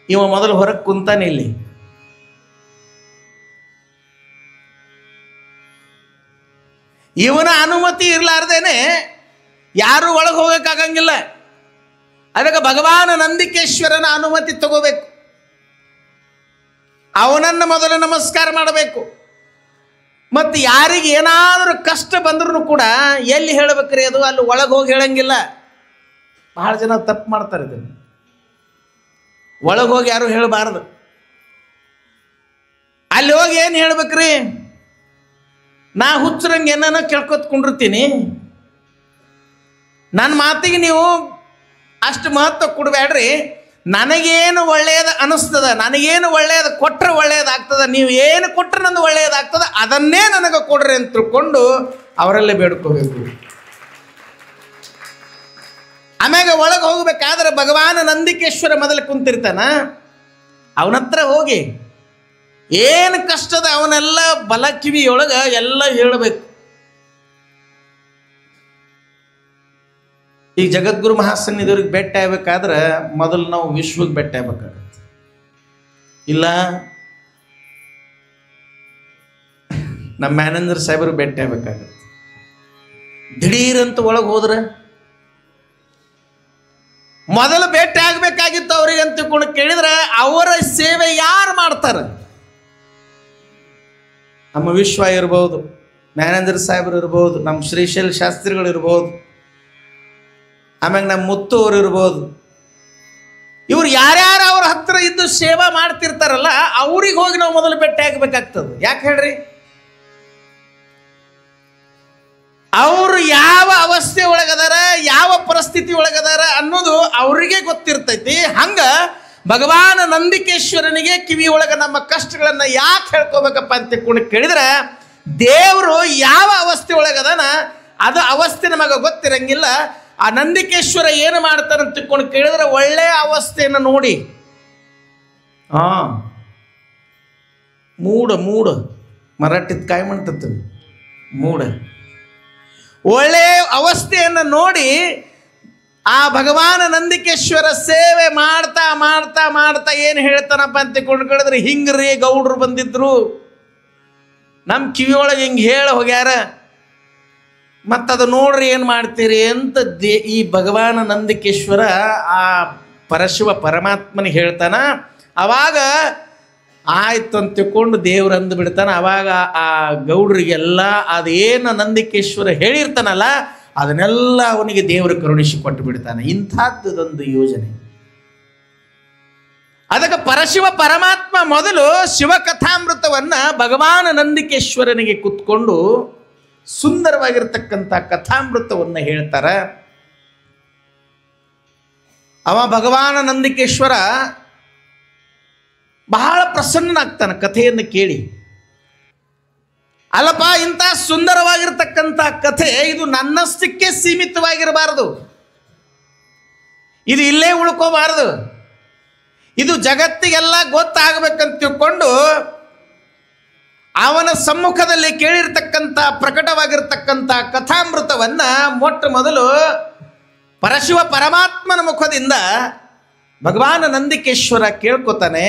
ಇವ ಮೊದಲು ಹೊರಗೆ ಕುಂತಾನೆ ಇಲ್ಲಿ. ಇವನ ಅನುಮತಿ ಇರಲಾರ್ದೇನೆ ಯಾರು ಒಳಗೆ ಹೋಗಕ್ಕಾಗಂಗಿಲ್ಲ. ಅದಕ್ಕೆ ಭಗವಾನ್ ನಂದಿಕೇಶ್ವರನ ಅನುಮತಿ ತಗೋಬೇಕು. ಅವನನ್ನು ಮೊದಲು ನಮಸ್ಕಾರ ಮಾಡಬೇಕು. ಮತ್ತು ಯಾರಿಗೆ ಏನಾದರೂ ಕಷ್ಟ ಬಂದ್ರೂ ಕೂಡ ಎಲ್ಲಿ ಹೇಳಬೇಕ್ರಿ, ಅದು ಅಲ್ಲಿ ಒಳಗೆ ಹೋಗಿ ಹೇಳಂಗಿಲ್ಲ. ಬಹಳ ಜನ ತಪ್ಪು ಮಾಡ್ತಾರೆ ಇದನ್ನು. ಒಳಗೆ ಹೋಗಿ ಯಾರು ಹೇಳಬಾರದು. ಅಲ್ಲಿ ಹೋಗಿ ಏನು ಹೇಳ್ಬೇಕ್ರಿ, ನಾ ಹುಚ್ಚರಂಗೆ ಏನಾನ ಕೇಳ್ಕೊತ್ಕೊಂಡಿರ್ತೀನಿ, ನನ್ನ ಮಾತಿಗೆ ನೀವು ಅಷ್ಟು ಮಹತ್ವ ಕೊಡಬೇಡ್ರಿ, ನನಗೇನು ಒಳ್ಳೆಯದು ಅನಿಸ್ತದ, ನನಗೇನು ಒಳ್ಳೆಯದು ಕೊಟ್ಟರೆ ಒಳ್ಳೆಯದಾಗ್ತದ, ನೀವು ಏನು ಕೊಟ್ಟರೆ ನಂದು ಒಳ್ಳೆಯದಾಗ್ತದ, ಅದನ್ನೇ ನನಗೆ ಕೊಡ್ರಿ ಅಂತ ತಿಳ್ಕೊಂಡು ಅವರಲ್ಲೇ ಬೇಡ್ಕೋಬೇಕು. ಆಮ್ಯಾಗ ಒಳಗೆ ಹೋಗ್ಬೇಕಾದ್ರೆ ಭಗವಾನ್ ನಂದಿಕೇಶ್ವರ ಮೊದಲು ಕುಂತಿರ್ತಾನ, ಅವನತ್ರ ಹೋಗಿ ಏನು ಕಷ್ಟದ ಅವನೆಲ್ಲ ಬಲ ಕಿವಿಯೊಳಗೆ ಎಲ್ಲ ಹೇಳಬೇಕು. ಈಗ ಜಗದ್ಗುರು ಮಹಾಸನ್ನಿಧಿಯವ್ರಿಗೆ ಭೇಟಿ ಆಗ್ಬೇಕಾದ್ರೆ ಮೊದಲು ನಾವು ವಿಶ್ವಕ್ಕೆ ಭೇಟಿ ಆಗ್ಬೇಕಾಗತ್ತೆ. ಇಲ್ಲ ನಮ್ಮ ಮ್ಯಾನೇಜರ್ ಸಾಹೇಬರು ಭೇಟಿ ಆಗ್ಬೇಕಾಗತ್ತೆ. ದಿಢೀರಂತ ಒಳಗೆ ಹೋದ್ರೆ ಮೊದಲು ಭೇಟಿ ಆಗ್ಬೇಕಾಗಿತ್ತು ಅವ್ರಿಗೆ ಅಂತ ತಿಳ್ಕೊಂಡು ಕೇಳಿದ್ರೆ ಅವರ ಸೇವೆ ಯಾರು ಮಾಡ್ತಾರೆ? ನಮ್ಮ ವಿಶ್ವ ಇರ್ಬೋದು, ಮ್ಯಾನೇಜರ್ ಸಾಹೇಬರು ಇರ್ಬೋದು, ನಮ್ಮ ಶ್ರೀಶೈಲ ಶಾಸ್ತ್ರಿಗಳು ಇರ್ಬೋದು, ಆಮ್ಯಾಗ ನಮ್ಮ ಮುತ್ತು ಅವರು ಇರ್ಬೋದು. ಇವ್ರು ಯಾರ್ಯಾರು ಅವ್ರ ಹತ್ರ ಇದ್ದು ಸೇವಾ ಮಾಡ್ತಿರ್ತಾರಲ್ಲ ಅವ್ರಿಗೆ ಹೋಗಿ ನಾವು ಮೊದಲು ಭೇಟಿ ಆಗಬೇಕಾಗ್ತದೆ. ಯಾಕೆ ಹೇಳ್ರಿ, ಅವರು ಯಾವ ಅವಸ್ಥೆ ಒಳಗದಾರ, ಯಾವ ಪರಿಸ್ಥಿತಿ ಒಳಗದಾರ ಅನ್ನೋದು ಅವರಿಗೆ ಗೊತ್ತಿರ್ತೈತಿ. ಹಂಗ ಭಗವಾನ್ ನಂದಿಕೇಶ್ವರನಿಗೆ ಕಿವಿ ಒಳಗೆ ನಮ್ಮ ಕಷ್ಟಗಳನ್ನ ಯಾಕೆ ಹೇಳ್ಕೋಬೇಕಪ್ಪ ಅಂತ ಕೇಳಿದ್ರೆ, ದೇವರು ಯಾವ ಅವಸ್ಥೆ ಒಳಗದಾನ ಅದು ಅವಸ್ಥೆ ನಮಗೆ ಗೊತ್ತಿರಂಗಿಲ್ಲ. ಆ ನಂದಿಕೇಶ್ವರ ಏನು ಮಾಡ್ತಾನೆ ಅಂತ ತಿಳ್ಕೊಂಡು ಕೇಳಿದ್ರೆ ಒಳ್ಳೆಯ ಅವಸ್ಥೆಯನ್ನು ನೋಡಿ, ಮೂಡ ಮರಾಠಿದ ಕಾಯಿ ಮಾಡ್ತದೆ ಮೂಡ, ಒಳ್ಳೆಯ ಅವಸ್ಥೆಯನ್ನು ನೋಡಿ ಆ ಭಗವಾನ್ ನಂದಿಕೇಶ್ವರ ಸೇವೆ ಮಾಡ್ತಾ ಮಾಡ್ತಾ ಮಾಡ್ತಾ ಏನು ಹೇಳ್ತಾನಪ್ಪ ಅಂತ ತಿಳ್ಕೊಂಡು ಕೇಳಿದ್ರೆ, ಹಿಂಗ್ರಿ ಗೌಡ್ರು ಬಂದಿದ್ರು ನಮ್ಮ ಕಿವಿಯೊಳಗೆ ಹಿಂಗೆ ಹೇಳ ಹೋಗ್ಯಾರ, ಮತ್ತದು ನೋಡ್ರಿ ಏನು ಮಾಡ್ತೀರಿ ಅಂತ ಈ ಭಗವಾನ ನಂದಿಕೇಶ್ವರ ಆ ಪರಶಿವ ಪರಮಾತ್ಮನಿಗೆ ಹೇಳ್ತಾನ. ಅವಾಗ ಆಯ್ತು ಅಂತ ತಿಳ್ಕೊಂಡು ದೇವ್ರು ಅಂದು ಬಿಡ್ತಾನೆ. ಅವಾಗ ಆ ಗೌಡ್ರಿಗೆಲ್ಲ ಅದೇನು ನಂದಿಕೇಶ್ವರ ಹೇಳಿರ್ತಾನಲ್ಲ ಅದನ್ನೆಲ್ಲ ಅವನಿಗೆ ದೇವರು ಕರುಣಿಸಿ ಕೊಟ್ಟು ಬಿಡ್ತಾನೆ. ಇಂಥದ್ದೊಂದು ಯೋಜನೆ. ಅದಕ್ಕೆ ಪರಶಿವ ಪರಮಾತ್ಮ ಮೊದಲು ಶಿವಕಥಾಮೃತವನ್ನ ಭಗವಾನ ನಂದಿಕೇಶ್ವರನಿಗೆ ಕುತ್ಕೊಂಡು ಸುಂದರವಾಗಿರ್ತಕ್ಕಂಥ ಕಥಾಮೃತವನ್ನು ಹೇಳ್ತಾರೆ. ಅವ ಭಗವಾನ ನಂದಿಕೇಶ್ವರ ಬಹಳ ಪ್ರಸನ್ನನಾಗ್ತಾನೆ ಕಥೆಯನ್ನು ಕೇಳಿ. ಅಲ್ಲಪ್ಪ, ಇಂಥ ಸುಂದರವಾಗಿರ್ತಕ್ಕಂಥ ಕಥೆ ಇದು ನನ್ನಷ್ಟಕ್ಕೆ ಸೀಮಿತವಾಗಿರಬಾರದು, ಇದು ಇಲ್ಲೇ ಉಳ್ಕೋಬಾರದು, ಇದು ಜಗತ್ತಿಗೆಲ್ಲ ಗೊತ್ತಾಗಬೇಕಂತ ತಿಳ್ಕೊಂಡು ಅವನ ಸಮ್ಮುಖದಲ್ಲಿ ಕೇಳಿರ್ತಕ್ಕಂಥ ಪ್ರಕಟವಾಗಿರ್ತಕ್ಕಂಥ ಕಥಾಮೃತವನ್ನ ಮೊಟ್ಟ ಮೊದಲು ಪರಶಿವ ಪರಮಾತ್ಮನ ಮುಖದಿಂದ ಭಗವಾನ ನಂದಿಕೇಶ್ವರ ಕೇಳ್ಕೊತಾನೆ.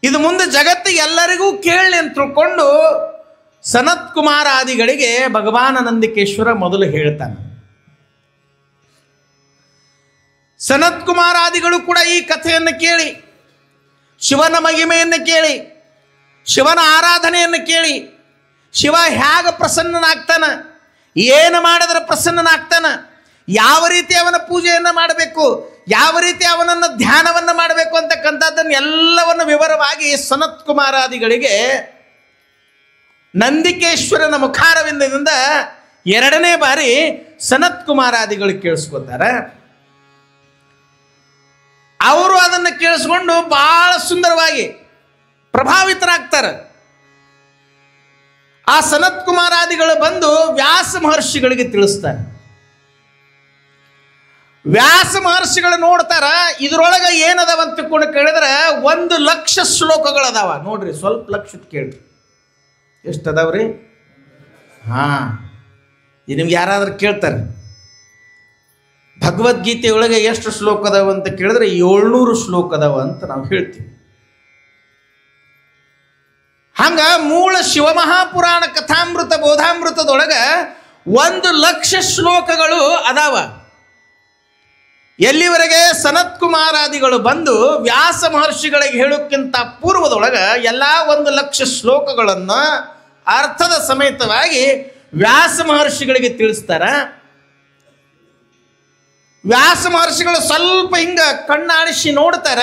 ಇದು ಮುಂದೆ ಜಗತ್ತಿಗೆ ಎಲ್ಲರಿಗೂ ಕೇಳಲಿ ಅಂತ ತಿಳ್ಕೊಂಡು ಸನತ್ ಕುಮಾರಾದಿಗಳಿಗೆ ಭಗವಾನ ನಂದಿಕೇಶ್ವರ ಮೊದಲು ಹೇಳ್ತಾನೆ. ಸನತ್ ಕುಮಾರಾದಿಗಳು ಕೂಡ ಈ ಕಥೆಯನ್ನು ಕೇಳಿ, ಶಿವನ ಮಹಿಮೆಯನ್ನು ಕೇಳಿ, ಶಿವನ ಆರಾಧನೆಯನ್ನು ಕೇಳಿ, ಶಿವ ಹೇಗೆ ಪ್ರಸನ್ನನಾಗ್ತಾನ, ಏನು ಮಾಡಿದ್ರೆ ಪ್ರಸನ್ನನಾಗ್ತಾನ, ಯಾವ ರೀತಿ ಅವನ ಪೂಜೆಯನ್ನು ಮಾಡಬೇಕು, ಯಾವ ರೀತಿ ಅವನನ್ನು ಧ್ಯಾನವನ್ನು ಮಾಡಬೇಕು ಅಂತಕ್ಕಂಥದ್ದನ್ನು ಎಲ್ಲವನ್ನು ವಿವರವಾಗಿ ಸನತ್ ಕುಮಾರಾದಿಗಳಿಗೆ ನಂದಿಕೇಶ್ವರನ ಮುಖಾರವಿಂದದಿಂದ ಎರಡನೇ ಬಾರಿ ಸನತ್ ಕುಮಾರಾದಿಗಳು ಕೇಳಿಸ್ಕೊತಾರೆ. ಅವರು ಅದನ್ನು ಕೇಳಿಸ್ಕೊಂಡು ಬಹಳ ಸುಂದರವಾಗಿ ಪ್ರಭಾವಿತರಾಗ್ತಾರೆ. ಆ ಸನತ್ ಕುಮಾರಾದಿಗಳು ಬಂದು ವ್ಯಾಸ ಮಹರ್ಷಿಗಳಿಗೆ ತಿಳಿಸ್ತಾರೆ. ವ್ಯಾಸ ಮಹರ್ಷಿಗಳು ನೋಡ್ತಾರ, ಇದ್ರೊಳಗೆ ಏನದಾವ ಅಂತ ತಿಳ್ಕೊಂಡು ಕೇಳಿದ್ರೆ 1,00,000 ಶ್ಲೋಕಗಳದಾವ. ನೋಡ್ರಿ, ಸ್ವಲ್ಪ ಲಕ್ಷದ ಕೇಳ್ರಿ, ಎಷ್ಟು ಅದಾವ್ರಿ? ಇದು ನಿಮ್ಗೆ ಯಾರಾದ್ರೂ ಕೇಳ್ತಾರೆ ಭಗವದ್ಗೀತೆಯೊಳಗೆ ಎಷ್ಟು ಶ್ಲೋಕ ಅದಾವ ಅಂತ ಕೇಳಿದ್ರೆ 700 ಶ್ಲೋಕ ಅದಾವ ಅಂತ ನಾವು ಹೇಳ್ತೀವಿ. ಹಂಗ ಮೂಲ ಶಿವಮಹಾಪುರಾಣ ಕಥಾಮೃತ ಬೋಧಾಮೃತದೊಳಗೆ 1,00,000 ಶ್ಲೋಕಗಳು ಅದಾವ. ಎಲ್ಲಿವರೆಗೆ ಸನತ್ ಕುಮಾರಾದಿಗಳು ಬಂದು ವ್ಯಾಸ ಮಹರ್ಷಿಗಳಿಗೆ ಹೇಳೋಕ್ಕಿಂತ ಪೂರ್ವದೊಳಗೆ ಎಲ್ಲ 1,00,000 ಶ್ಲೋಕಗಳನ್ನು ಅರ್ಥದ ಸಮೇತವಾಗಿ ವ್ಯಾಸ ಮಹರ್ಷಿಗಳಿಗೆ ತಿಳಿಸ್ತಾರ. ವ್ಯಾಸ ಮಹರ್ಷಿಗಳು ಸ್ವಲ್ಪ ಹಿಂಗ ಕಣ್ಣಾಡಿಸಿ ನೋಡ್ತಾರ,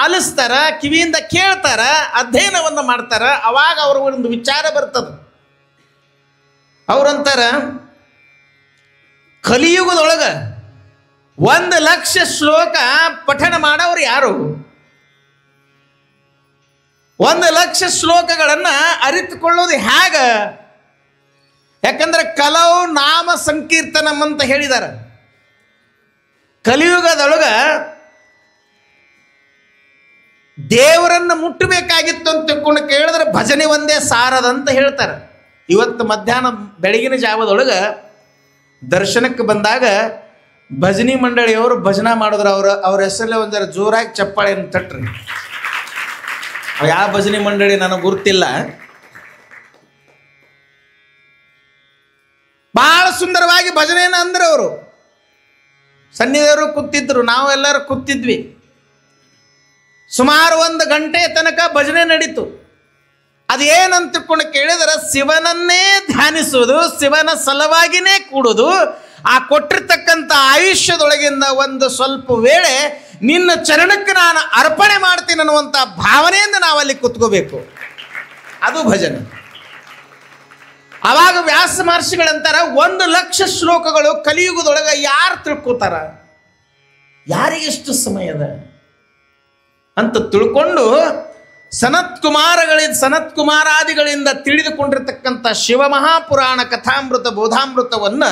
ಆಲಿಸ್ತಾರ, ಕಿವಿಯಿಂದ ಕೇಳ್ತಾರ, ಅಧ್ಯಯನವನ್ನು ಮಾಡ್ತಾರ. ಅವಾಗ ಅವ್ರ ಒಂದು ವಿಚಾರ ಬರ್ತದ. ಅವ್ರಂತಾರ, ಕಲಿಯುಗದೊಳಗ 1,00,000 ಶ್ಲೋಕ ಪಠಣ ಮಾಡೋರು ಯಾರು? 1,00,000 ಶ್ಲೋಕಗಳನ್ನು ಅರಿತುಕೊಳ್ಳೋದು ಹೇಗ? ಯಾಕಂದ್ರೆ ಕಲವು ನಾಮ ಸಂಕೀರ್ತನಂ ಅಂತ ಹೇಳಿದಾರ. ಕಲಿಯುಗದೊಳಗ ದೇವರನ್ನು ಮುಟ್ಟಬೇಕಾಗಿತ್ತು ಅಂತ ತಿಳ್ಕೊಂಡು ಕೇಳಿದ್ರೆ ಭಜನೆ ಒಂದೇ ಸಾರದಂತ ಹೇಳ್ತಾರೆ. ಇವತ್ತು ಮಧ್ಯಾಹ್ನ ಬೆಳಗಿನ ಜಾವದೊಳಗೆ ದರ್ಶನಕ್ಕೆ ಬಂದಾಗ ಭಜನಿ ಮಂಡಳಿಯವರು ಭಜನಾ ಮಾಡಿದ್ರು. ಅವ್ರ ಹೆಸರಲ್ಲೇ ಒಂದರ ಜೋರಾಗಿ ಚಪ್ಪಾಳೆಯನ್ನು ತಟ್ರಿ. ಯಾವ ಭಜನಿ ಮಂಡಳಿ ನನಗೆ ಗುರ್ತಿಲ್ಲ. ಬಹಳ ಸುಂದರವಾಗಿ ಭಜನೆಯನ್ನು ಅಂದ್ರೆ ಅವರು ಸನ್ನಿಧಿಯವರು ಕೂತಿದ್ರು, ನಾವು ಎಲ್ಲರೂ ಕೂತಿದ್ವಿ. ಸುಮಾರು 1 ಗಂಟೆ ತನಕ ಭಜನೆ ನಡೀತು. ಅದೇನಂತ ತಿಳ್ಕೊಂಡು ಕೇಳಿದ್ರೆ ಶಿವನನ್ನೇ ಧ್ಯಾನಿಸುವುದು, ಶಿವನ ಸಲುವಾಗಿನೇ ಕೂಡುವುದು, ಆ ಕೊಟ್ಟಿರ್ತಕ್ಕಂಥ ಆಯುಷ್ಯದೊಳಗಿಂದ ಒಂದು ಸ್ವಲ್ಪ ವೇಳೆ ನಿನ್ನ ಚರಣಕ್ಕೆ ನಾನು ಅರ್ಪಣೆ ಮಾಡ್ತೀನಿ ಅನ್ನುವಂಥ ಭಾವನೆಯಿಂದ ನಾವಲ್ಲಿ ಕೂತ್ಕೋಬೇಕು. ಅದು ಭಜನೆ. ಆವಾಗ ವ್ಯಾಸ ಮಹರ್ಷಿಗಳಂತಾರ, 1,00,000 ಶ್ಲೋಕಗಳು ಕಲಿಯುಗದೊಳಗೆ ಯಾರು ತಿಳ್ಕೋತಾರ, ಯಾರಿಗೆಷ್ಟು ಸಮಯದ ಅಂತ ತಿಳ್ಕೊಂಡು ಸನತ್ ಕುಮಾರಾದಿಗಳಿಂದ ತಿಳಿದುಕೊಂಡಿರ್ತಕ್ಕಂಥ ಶಿವಮಹಾಪುರಾಣ ಕಥಾಮೃತ ಬೋಧಾಮೃತವನ್ನ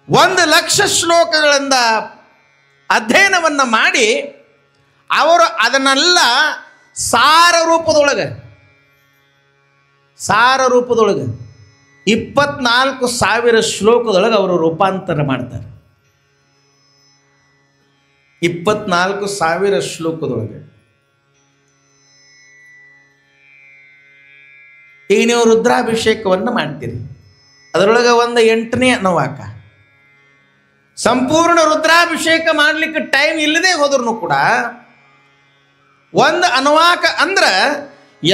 1,00,000 ಶ್ಲೋಕಗಳಿಂದ ಅಧ್ಯಯನವನ್ನು ಮಾಡಿ ಅವರು ಅದನ್ನೆಲ್ಲ ಸಾರ ರೂಪದೊಳಗೆ 24,000 ಶ್ಲೋಕದೊಳಗೆ ಅವರು ರೂಪಾಂತರ ಮಾಡ್ತಾರೆ. 24,000 ಶ್ಲೋಕದೊಳಗೆ ಈಗ ನೀವು ರುದ್ರಾಭಿಷೇಕವನ್ನು ಮಾಡ್ತೀರಿ, ಅದರೊಳಗೆ ಒಂದು 8ನೇ ಅನುವಾಕ. ಸಂಪೂರ್ಣ ರುದ್ರಾಭಿಷೇಕ ಮಾಡಲಿಕ್ಕೆ ಟೈಮ್ ಇಲ್ಲದೆ ಹೋದ್ರೂ ಕೂಡ ಒಂದು ಅನುವಾಕ ಅಂದ್ರೆ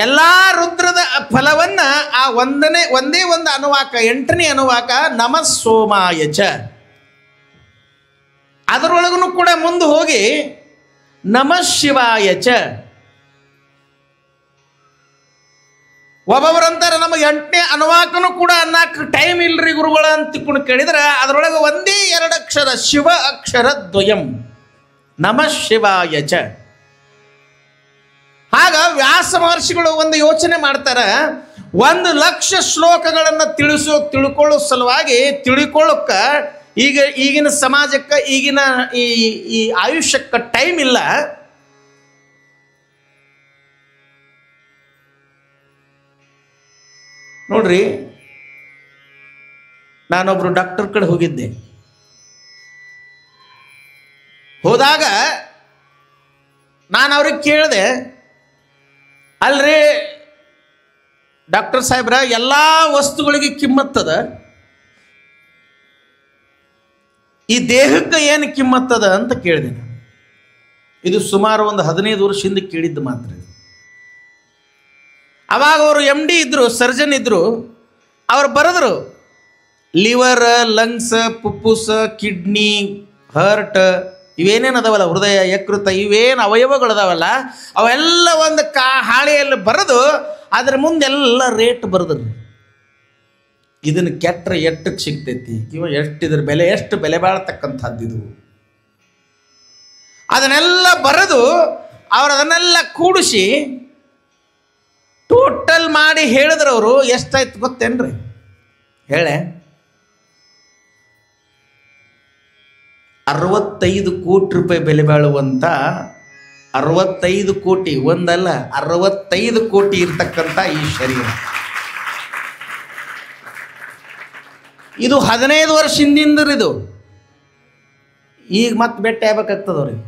ಎಲ್ಲ ರುದ್ರದ ಫಲವನ್ನ ಆ ಒಂದೇ ಒಂದು ಅನುವಾಕ 8ನೇ ಅನುವಾಕ ನಮಃ ಸೋಮಾಯ ಚ, ಅದರೊಳಗೂ ಕೂಡ ಮುಂದೆ ಹೋಗಿ ನಮಃ ಶಿವಾಯ ಚ. ಒಬ್ಬೊಬ್ಬರಂತಾರೆ ನಮಗೆ 8ನೇ ಅನುವಾಕನು ಕೂಡ ಅನ್ನಕ್ಕೆ ಟೈಮ್ ಇಲ್ರಿ ಗುರುಗಳ ಅಂತ ತಿಳ್ಕೊಂಡು ಕೇಳಿದ್ರೆ ಅದರೊಳಗೆ ಒಂದೇ 2 ಅಕ್ಷರ ಶಿವ ಅಕ್ಷರ ದ್ವಯಂ ನಮಃ ಶಿವಾಯ ಚ. ಆಗ ವ್ಯಾಸ ಮಹರ್ಷಿಗಳು ಒಂದು ಯೋಚನೆ ಮಾಡ್ತಾರೆ, 1,00,000 ಶ್ಲೋಕಗಳನ್ನು ತಿಳ್ಕೊಳ್ಳೋ ಸಲುವಾಗಿ ತಿಳ್ಕೊಳ್ಳೋಕ್ಕ ಈಗಿನ ಸಮಾಜಕ್ಕೆ ಈಗಿನ ಈ ಆಯುಷ್ಯಕ್ಕೆ ಟೈಮ್ ಇಲ್ಲ. ನೋಡ್ರಿ, ನಾನೊಬ್ರು ಡಾಕ್ಟರ್ ಕಡೆ ಹೋಗಿದ್ದೆ. ಹೋದಾಗ ನಾನು ಅವ್ರಿಗೆ ಕೇಳಿದೆ, ಅಲ್ರಿ ಡಾಕ್ಟರ್ ಸಾಹೇಬ್ರ, ಎಲ್ಲ ವಸ್ತುಗಳಿಗೆ ಕಿಮ್ಮತ್ತದ, ಈ ದೇಹಕ್ಕೆ ಏನು ಕಿಮ್ಮತ್ತದ ಅಂತ ಕೇಳಿದೆ ನಾನು. ಇದು ಸುಮಾರು ಒಂದು 15 ವರ್ಷದಿಂದ ಕೇಳಿದ್ದು ಮಾತ್ರ. ಅವಾಗ ಅವರು MD ಇದ್ರು, ಸರ್ಜನ್ ಇದ್ರು. ಅವ್ರು ಬರೆದ್ರು, ಲಿವರ್, ಲಂಗ್ಸ್, ಪುಪ್ಪುಸ್, ಕಿಡ್ನಿ, ಹಾರ್ಟ್, ಇವೇನೇನು ಅದಾವಲ್ಲ, ಹೃದಯ, ಯಕೃತ, ಇವೇನು ಅವಯವಗಳದಾವಲ್ಲ ಅವೆಲ್ಲ ಒಂದು ಹಾಳೆಯಲ್ಲಿ ಬರೆದು ಅದ್ರ ಮುಂದೆಲ್ಲ ರೇಟ್ ಬರೆದ್ರಿ. ಇದನ್ನು ಕೆಟ್ಟರೆ ಎಷ್ಟಕ್ಕೆ ಸಿಗ್ತೈತಿ, ಇದ್ರ ಬೆಲೆ ಎಷ್ಟು ಬೆಲೆ ಬಾಳ್ತಕ್ಕಂಥದ್ದು ಇದು, ಅದನ್ನೆಲ್ಲ ಬರೆದು ಅವ್ರು ಅದನ್ನೆಲ್ಲ ಕೂಡಿಸಿ ಟೋಟಲ್ ಮಾಡಿ ಹೇಳಿದ್ರು. ಅವರು ಎಷ್ಟಾಯ್ತು ಗೊತ್ತೇನ್ರಿ? ಹೇಳೆ 65 ಕೋಟಿ ರೂಪಾಯಿ ಬೆಲೆ ಬಾಳುವಂತ 65 ಕೋಟಿ ಒಂದಲ್ಲ 65 ಕೋಟಿ ಇರ್ತಕ್ಕಂಥ ಈ ಶರೀರ. ಇದು 15 ವರ್ಷ ಹಿಂದಿಂದ್ರಿದು. ಈಗ ಮತ್ತೆ ಬೆಟ್ಟ ಆಗ್ಬೇಕಾಗ್ತದವ್ರಿಗೆ.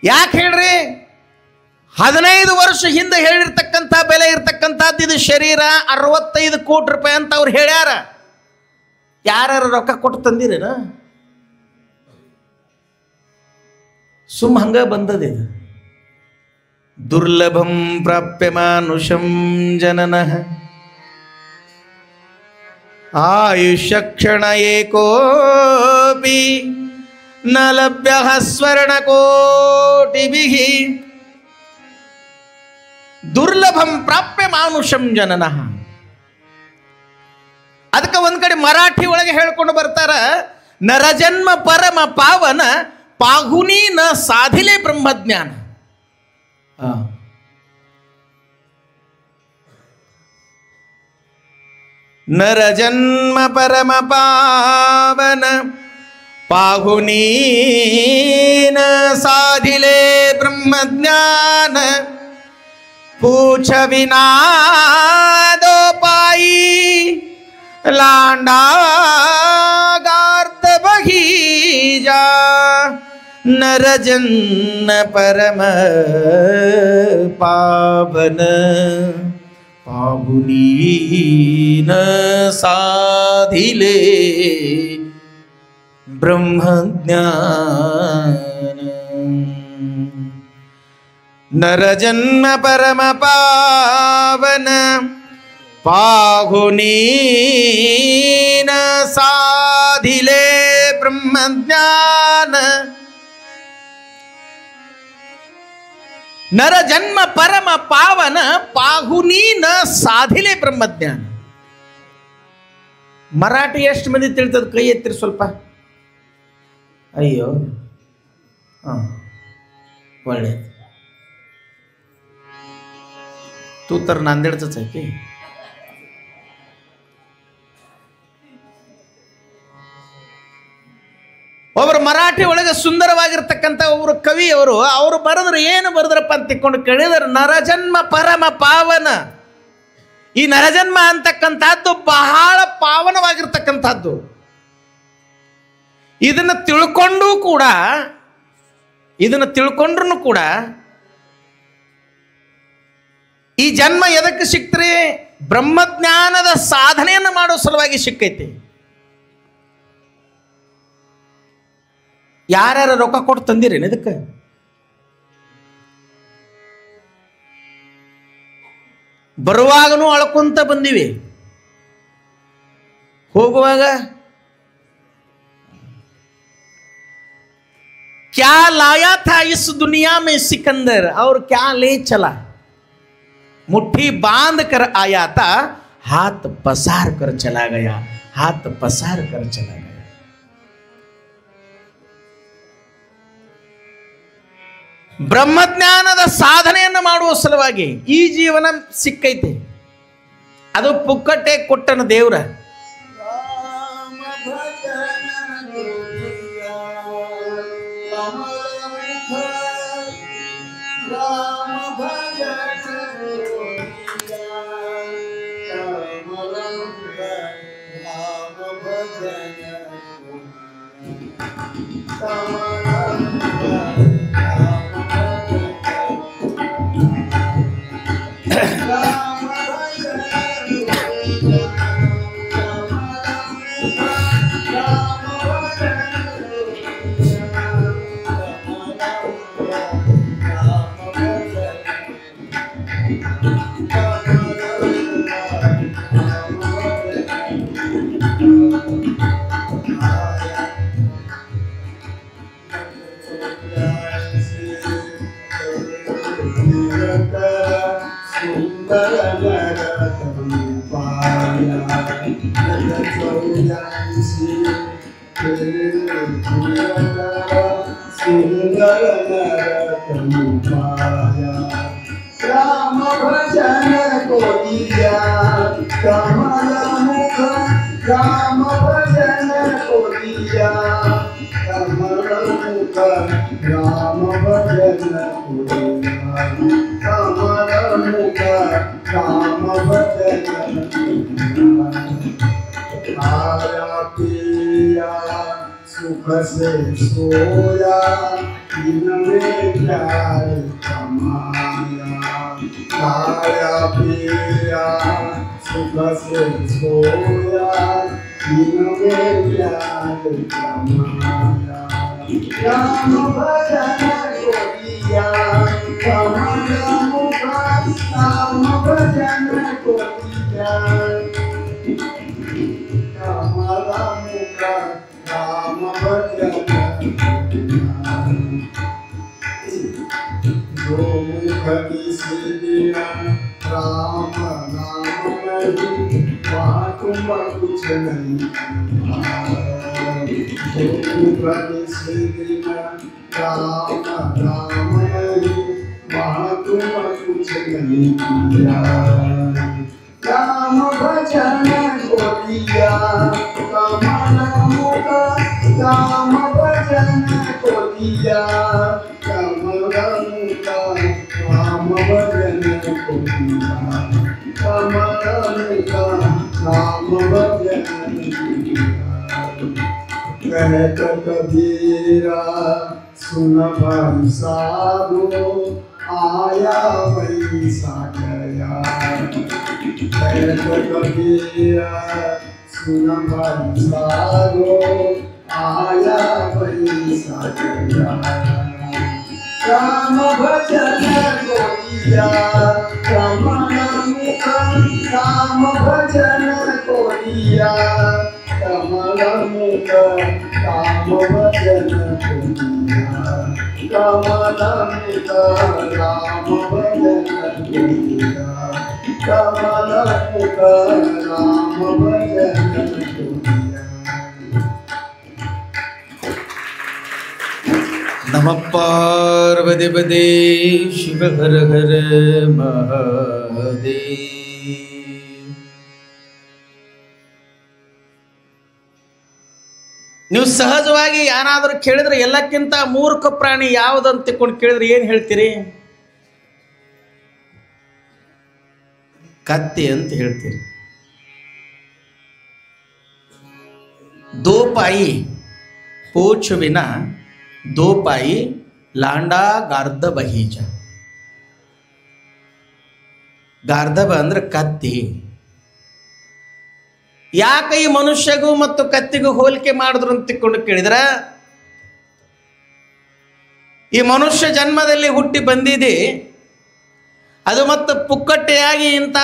ಯಾಕೆ ಹೇಳ್ರಿ? 15 ವರ್ಷ ಹಿಂದೆ ಹೇಳಿರ್ತಕ್ಕಂಥ ಬೆಲೆ ಇರ್ತಕ್ಕಂಥದ್ದು ಇದು ಶರೀರ 65 ಕೋಟಿ ರೂಪಾಯಿ ಅಂತ ಅವ್ರು ಹೇಳ್ಯಾರ. ಯಾರ್ಯಾರು ರೊಕ್ಕ ಕೊಟ್ಟು ತಂದಿರೇನ? ಸುಮ್ಮ ಹಂಗ ಬಂದದಿದು. ದುರ್ಲಭಂ ಪ್ರಾಪ್ಯ ಮಾನುಷಂ ಜನನಃ ಆಯುಷ್ಯ ಕ್ಷಣ ಏಕೋಪಿ ನ ಲಭ್ಯ ಸ್ವರ್ಣಕೋಟಿಭಿಃ. ದುರ್ಲಭಂ ಪ್ರಾಪ್ಯ ಮಾನುಷಂ ಜನನಃ. ಅದಕ್ಕೆ ಒಂದ್ ಕಡೆ ಮರಾಠಿ ಒಳಗೆ ಹೇಳ್ಕೊಂಡು ಬರ್ತಾರ, ನರಜನ್ಮ ಪರಮ ಪಾವನ ಪಾಹುನಿ ನ ಸಾಧಿಲೆ ಬ್ರಹ್ಮಜ್ಞಾನ. ನರಜನ್ಮ ಪರಮ ಪಾವನ ಪಾಹುನಿ ನ ಸಾಧಿಲೆ ಬ್ರಹ್ಮಜ್ಞಾನ पूछ विनादो पाई लांडागार्त बगीजा नरजन्न परम पावन पाहुनीन साधिले ब्रह्मज्ञान. नरजन्म परम पावन पाहुनीन साधिले ब्रह्मज्ञान. नरजन्म परम पावन पाहुनीन साधिले ब्रह्मज्ञाನ. ಮರಾಠಿ ಎಷ್ಟು ಮಂದಿ ತಿಳಿತದ? ಕೈ ಎತ್ತಿರಿ ಸ್ವಲ್ಪ. ಅಯ್ಯೋ, ಒಳ್ಳೆ तू तर नांदेडच आहे की. ಒಬ್ಬರು ಮರಾಠಿ ಒಳಗೆ ಸುಂದರವಾಗಿರ್ತಕ್ಕಂಥ ಒಬ್ಬರು ಕವಿ ಅವರು ಬರೆದ್ರು. ಏನು ಬರೆದ್ರಪ್ಪ ಅಂತ ತಿಳ್ಕೊಂಡು ಕೇಳಿದ್ರೆ, ನರಜನ್ಮ ಪರಮ ಪಾವನ. ಈ ನರಜನ್ಮ ಅಂತಕ್ಕಂಥದ್ದು ಬಹಳ ಪಾವನವಾಗಿರ್ತಕ್ಕಂಥದ್ದು. ಇದನ್ನ ತಿಳ್ಕೊಂಡ್ರು ಕೂಡ ಈ ಜನ್ಮ ಎದಕ್ಕೆ ಸಿಕ್ತ್ರಿ? ಬ್ರಹ್ಮಜ್ಞಾನದ ಸಾಧನೆಯನ್ನು ಮಾಡೋ ಸಲುವಾಗಿ ಸಿಕ್ಕೈತಿ. ಯಾರ್ಯಾರ ರೊಕ್ಕ ಕೊಟ್ಟು ತಂದಿರೇನು ಇದಕ್ಕೆ? ಬರುವಾಗನೂ ಅಳ್ಕೊಂತ ಬಂದಿವಿ, ಹೋಗುವಾಗ क्या लाया था इस दुनिया में सिकंदर और क्या ले चला, मुट्ठी बांध कर आया था हाथ पसार कर चला गया, हाथ पसार कर चला गया. ಬ್ರಹ್ಮಜ್ಞಾನದ ಸಾಧನೆಯನ್ನು ಮಾಡುವ ಸಲುವಾಗಿ ಈ ಜೀವನ ಸಿಕ್ಕೈತೆ. ಅದು ಪುಕ್ಕಟ್ಟೆ ಕೊಟ್ಟನ ದೇವ್ರ. राम भजन को दिया कमल मुख, राम भजन को दिया कमल मुख, राम भजन को दिया कमल मुख, राम भजन आया पिया सुख से सोया, इनमें प्यार कमाया, खाया पिया सुख से सोया, इनमें प्यार कमाया. राम भजन को दिया कमल मुख, राम भजन को दिया कमल मुख, राम भजन जो मुख किसी दिन राम नाम नहीं, वहाँ तुम कुछ नहीं. जो मुख किसी दिन राम नाम नहीं, वहाँ तुम कुछ नहीं किया. राम भजन को दिया कमल मुख, राम भजन को दिया कमल मुख, राम भजन को दिया कमल मुख, राम भजन को दिया. कहत कबीरा सुन भाई साधु, आया वैसा गया. कहत कबीरा सुन भाई साधु, आया वैसा गया. राम भजन को दिया कमल मुख, राम भजन को दिया कमल मुख, राम भजन को दिया कमल मुख, राम भजन को दिया कमल मुख, राम भजन को दिया. नमः पार्वतीपते शिव हर हर महादेव. ನೀವು ಸಹಜವಾಗಿ ಯಾರಾದರೂ ಕೇಳಿದ್ರೆ ಎಲ್ಲಕ್ಕಿಂತ ಮೂರ್ಖ ಪ್ರಾಣಿ ಯಾವುದಂತ ತಿಳ್ಕೊಂಡು ಕೇಳಿದ್ರೆ ಏನು ಹೇಳ್ತೀರಿ? ಕತ್ತೆ ಅಂತ ಹೇಳ್ತೀರಿ. दो पाई पूछ बिना दो पाई लांडा गार्द बहीजा. ಗಾರ್ಧಬ ಅಂದ್ರೆ ಕತ್ತಿ. ಯಾಕೆ ಈ ಮನುಷ್ಯಗೂ ಮತ್ತು ಕತ್ತಿಗೂ ಹೋಲಿಕೆ ಮಾಡಿದ್ರು ಅಂತ ತಿಳ್ಕೊಂಡು ಕೇಳಿದ್ರ, ಈ ಮನುಷ್ಯ ಜನ್ಮದಲ್ಲಿ ಹುಟ್ಟಿ ಬಂದಿದೆ, ಅದು ಮತ್ತು ಪುಕ್ಕಟ್ಟೆಯಾಗಿ ಇಂಥ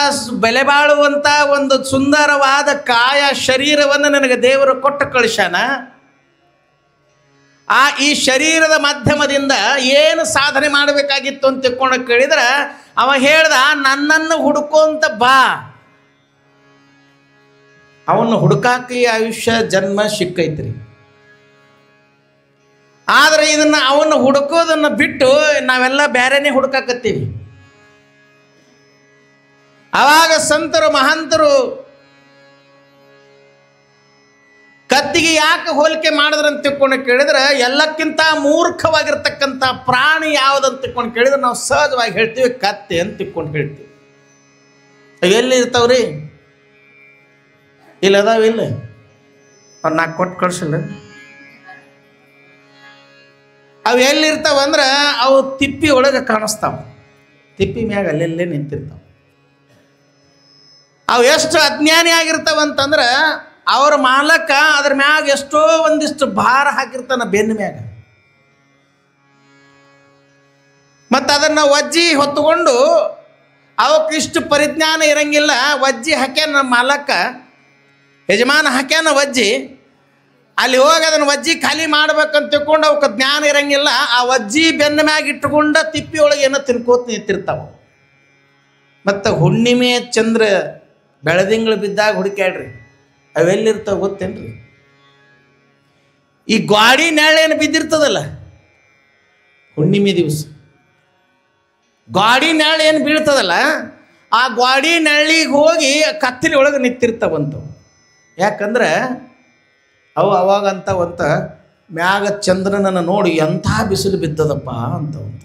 ಬೆಲೆ ಬಾಳುವಂಥ ಒಂದು ಸುಂದರವಾದ ಕಾಯ ಶರೀರವನ್ನು ನನಗೆ ದೇವರು ಕೊಟ್ಟು ಕಳಿಸ್ಯಾನ. ಈ ಶರೀರದ ಮಾಧ್ಯಮದಿಂದ ಏನು ಸಾಧನೆ ಮಾಡಬೇಕಾಗಿತ್ತು ಅಂತ ತಿಳ್ಕೊಂಡು ಕೇಳಿದ್ರೆ ಅವ ಹೇಳ್ದ, ನನ್ನನ್ನು ಹುಡುಕೋಂತ ಬಾ. ಅವನು ಹುಡುಕಾಕಿ ಆಯುಷ್ಯ ಜನ್ಮ ಸಿಕ್ಕೈತ್ರಿ. ಆದರೆ ಇದನ್ನ ಅವನು ಹುಡುಕೋದನ್ನು ಬಿಟ್ಟು ನಾವೆಲ್ಲ ಬೇರೆನೇ ಹುಡುಕಾಕತ್ತೀವಿ. ಆವಾಗ ಸಂತರು ಮಹಂತರು ಕತ್ತಿಗೆ ಯಾಕೆ ಹೋಲಿಕೆ ಮಾಡಿದ್ರಂತ ತಿಳ್ಕೊಂಡು ಕೇಳಿದ್ರೆ, ಎಲ್ಲಕ್ಕಿಂತ ಮೂರ್ಖವಾಗಿರ್ತಕ್ಕಂಥ ಪ್ರಾಣಿ ಯಾವುದಂತ ತಿಳ್ಕೊಂಡು ಕೇಳಿದ್ರೆ ನಾವು ಸಹಜವಾಗಿ ಹೇಳ್ತೀವಿ ಕತ್ತಿ ಅಂತ ತಿಳ್ಕೊಂಡು ಹೇಳ್ತೀವಿ. ಎಲ್ಲಿ ಇರ್ತಾವ್ರಿ? ಇಲ್ಲ ಅದಾವ, ಇಲ್ಲ ಅವ್ರು ನಾಲ್ಕು ಕೊಟ್ಟು ಕಳ್ಸಿಲ್ಲ. ಅವು ಎಲ್ಲಿರ್ತಾವಂದ್ರೆ ಅವು ತಿಪ್ಪಿ ಒಳಗೆ ಕಾಣಿಸ್ತಾವ, ತಿಪ್ಪಿ ಮ್ಯಾಗ ಅಲ್ಲೆಲ್ಲೇ ನಿಂತಿರ್ತಾವ. ಅವು ಎಷ್ಟು ಅಜ್ಞಾನಿ ಆಗಿರ್ತಾವಂತಂದ್ರೆ ಅವ್ರ ಮಾಲಕ ಅದ್ರ ಮ್ಯಾಗ ಎಷ್ಟೋ ಒಂದಿಷ್ಟು ಭಾರ ಹಾಕಿರ್ತಾನ ಬೆನ್ನ ಮ್ಯಾಗ. ಮತ್ತು ಅದನ್ನು ವಜ್ಜಿ ಹೊತ್ತುಕೊಂಡು ಅವಕ್ಕೆ ಇಷ್ಟು ಪರಿಜ್ಞಾನ ಇರಂಗಿಲ್ಲ. ವಜ್ಜಿ ಹಾಕ್ಯಾನ ನಮ್ಮ ಮಾಲಕ, ಯಜಮಾನ ಹಾಕ್ಯಾನ ವಜ್ಜಿ. ಅಲ್ಲಿ ಹೋಗಿ ಅದನ್ನು ವಜ್ಜಿ ಖಾಲಿ ಮಾಡ್ಬೇಕಂತ ತಿಳ್ಕೊಂಡು ಅವಕ್ಕೆ ಜ್ಞಾನ ಇರಂಗಿಲ್ಲ. ಆ ವಜ್ಜಿ ಬೆನ್ನ ಮ್ಯಾಗ ಇಟ್ಟುಕೊಂಡ ತಿಪ್ಪಿ ಒಳಗೆ ಏನೋ ತಿನ್ಕೋತ ನಿಂತಿರ್ತಾವ. ಮತ್ತು ಹುಣ್ಣಿಮೆ ಚಂದ್ರ ಬೆಳದಿಂಗಳು ಬಿದ್ದಾಗ ಹುಡುಕ್ಯಾಡ್ರಿ, ಅವೆಲ್ಲಿರ್ತಾವ ಗೊತ್ತೇನ್ರಿ? ಈ ಗಾಡಿ ನೆಳ್ಳೇನು ಬಿದ್ದಿರ್ತದಲ್ಲ ಹುಣ್ಣಿಮೆ ದಿವಸ, ಗಾಡಿ ನೆಳ್ಳು ಏನು ಬೀಳ್ತದಲ್ಲ, ಆ ಗಾಡಿ ನೆಳ್ಳಿಗೆ ಹೋಗಿ ಕತ್ತಲಿ ಒಳಗೆ ನಿಂತಿರ್ತಾವಂತವು. ಯಾಕಂದ್ರೆ ಅವು ಅವಾಗಂತ ಒಂತ ಮ್ಯಾಗ ಚಂದ್ರನನ್ನು ನೋಡಿ ಎಂಥ ಬಿಸಿಲು ಬಿದ್ದದಪ್ಪ ಅಂತವಂತ.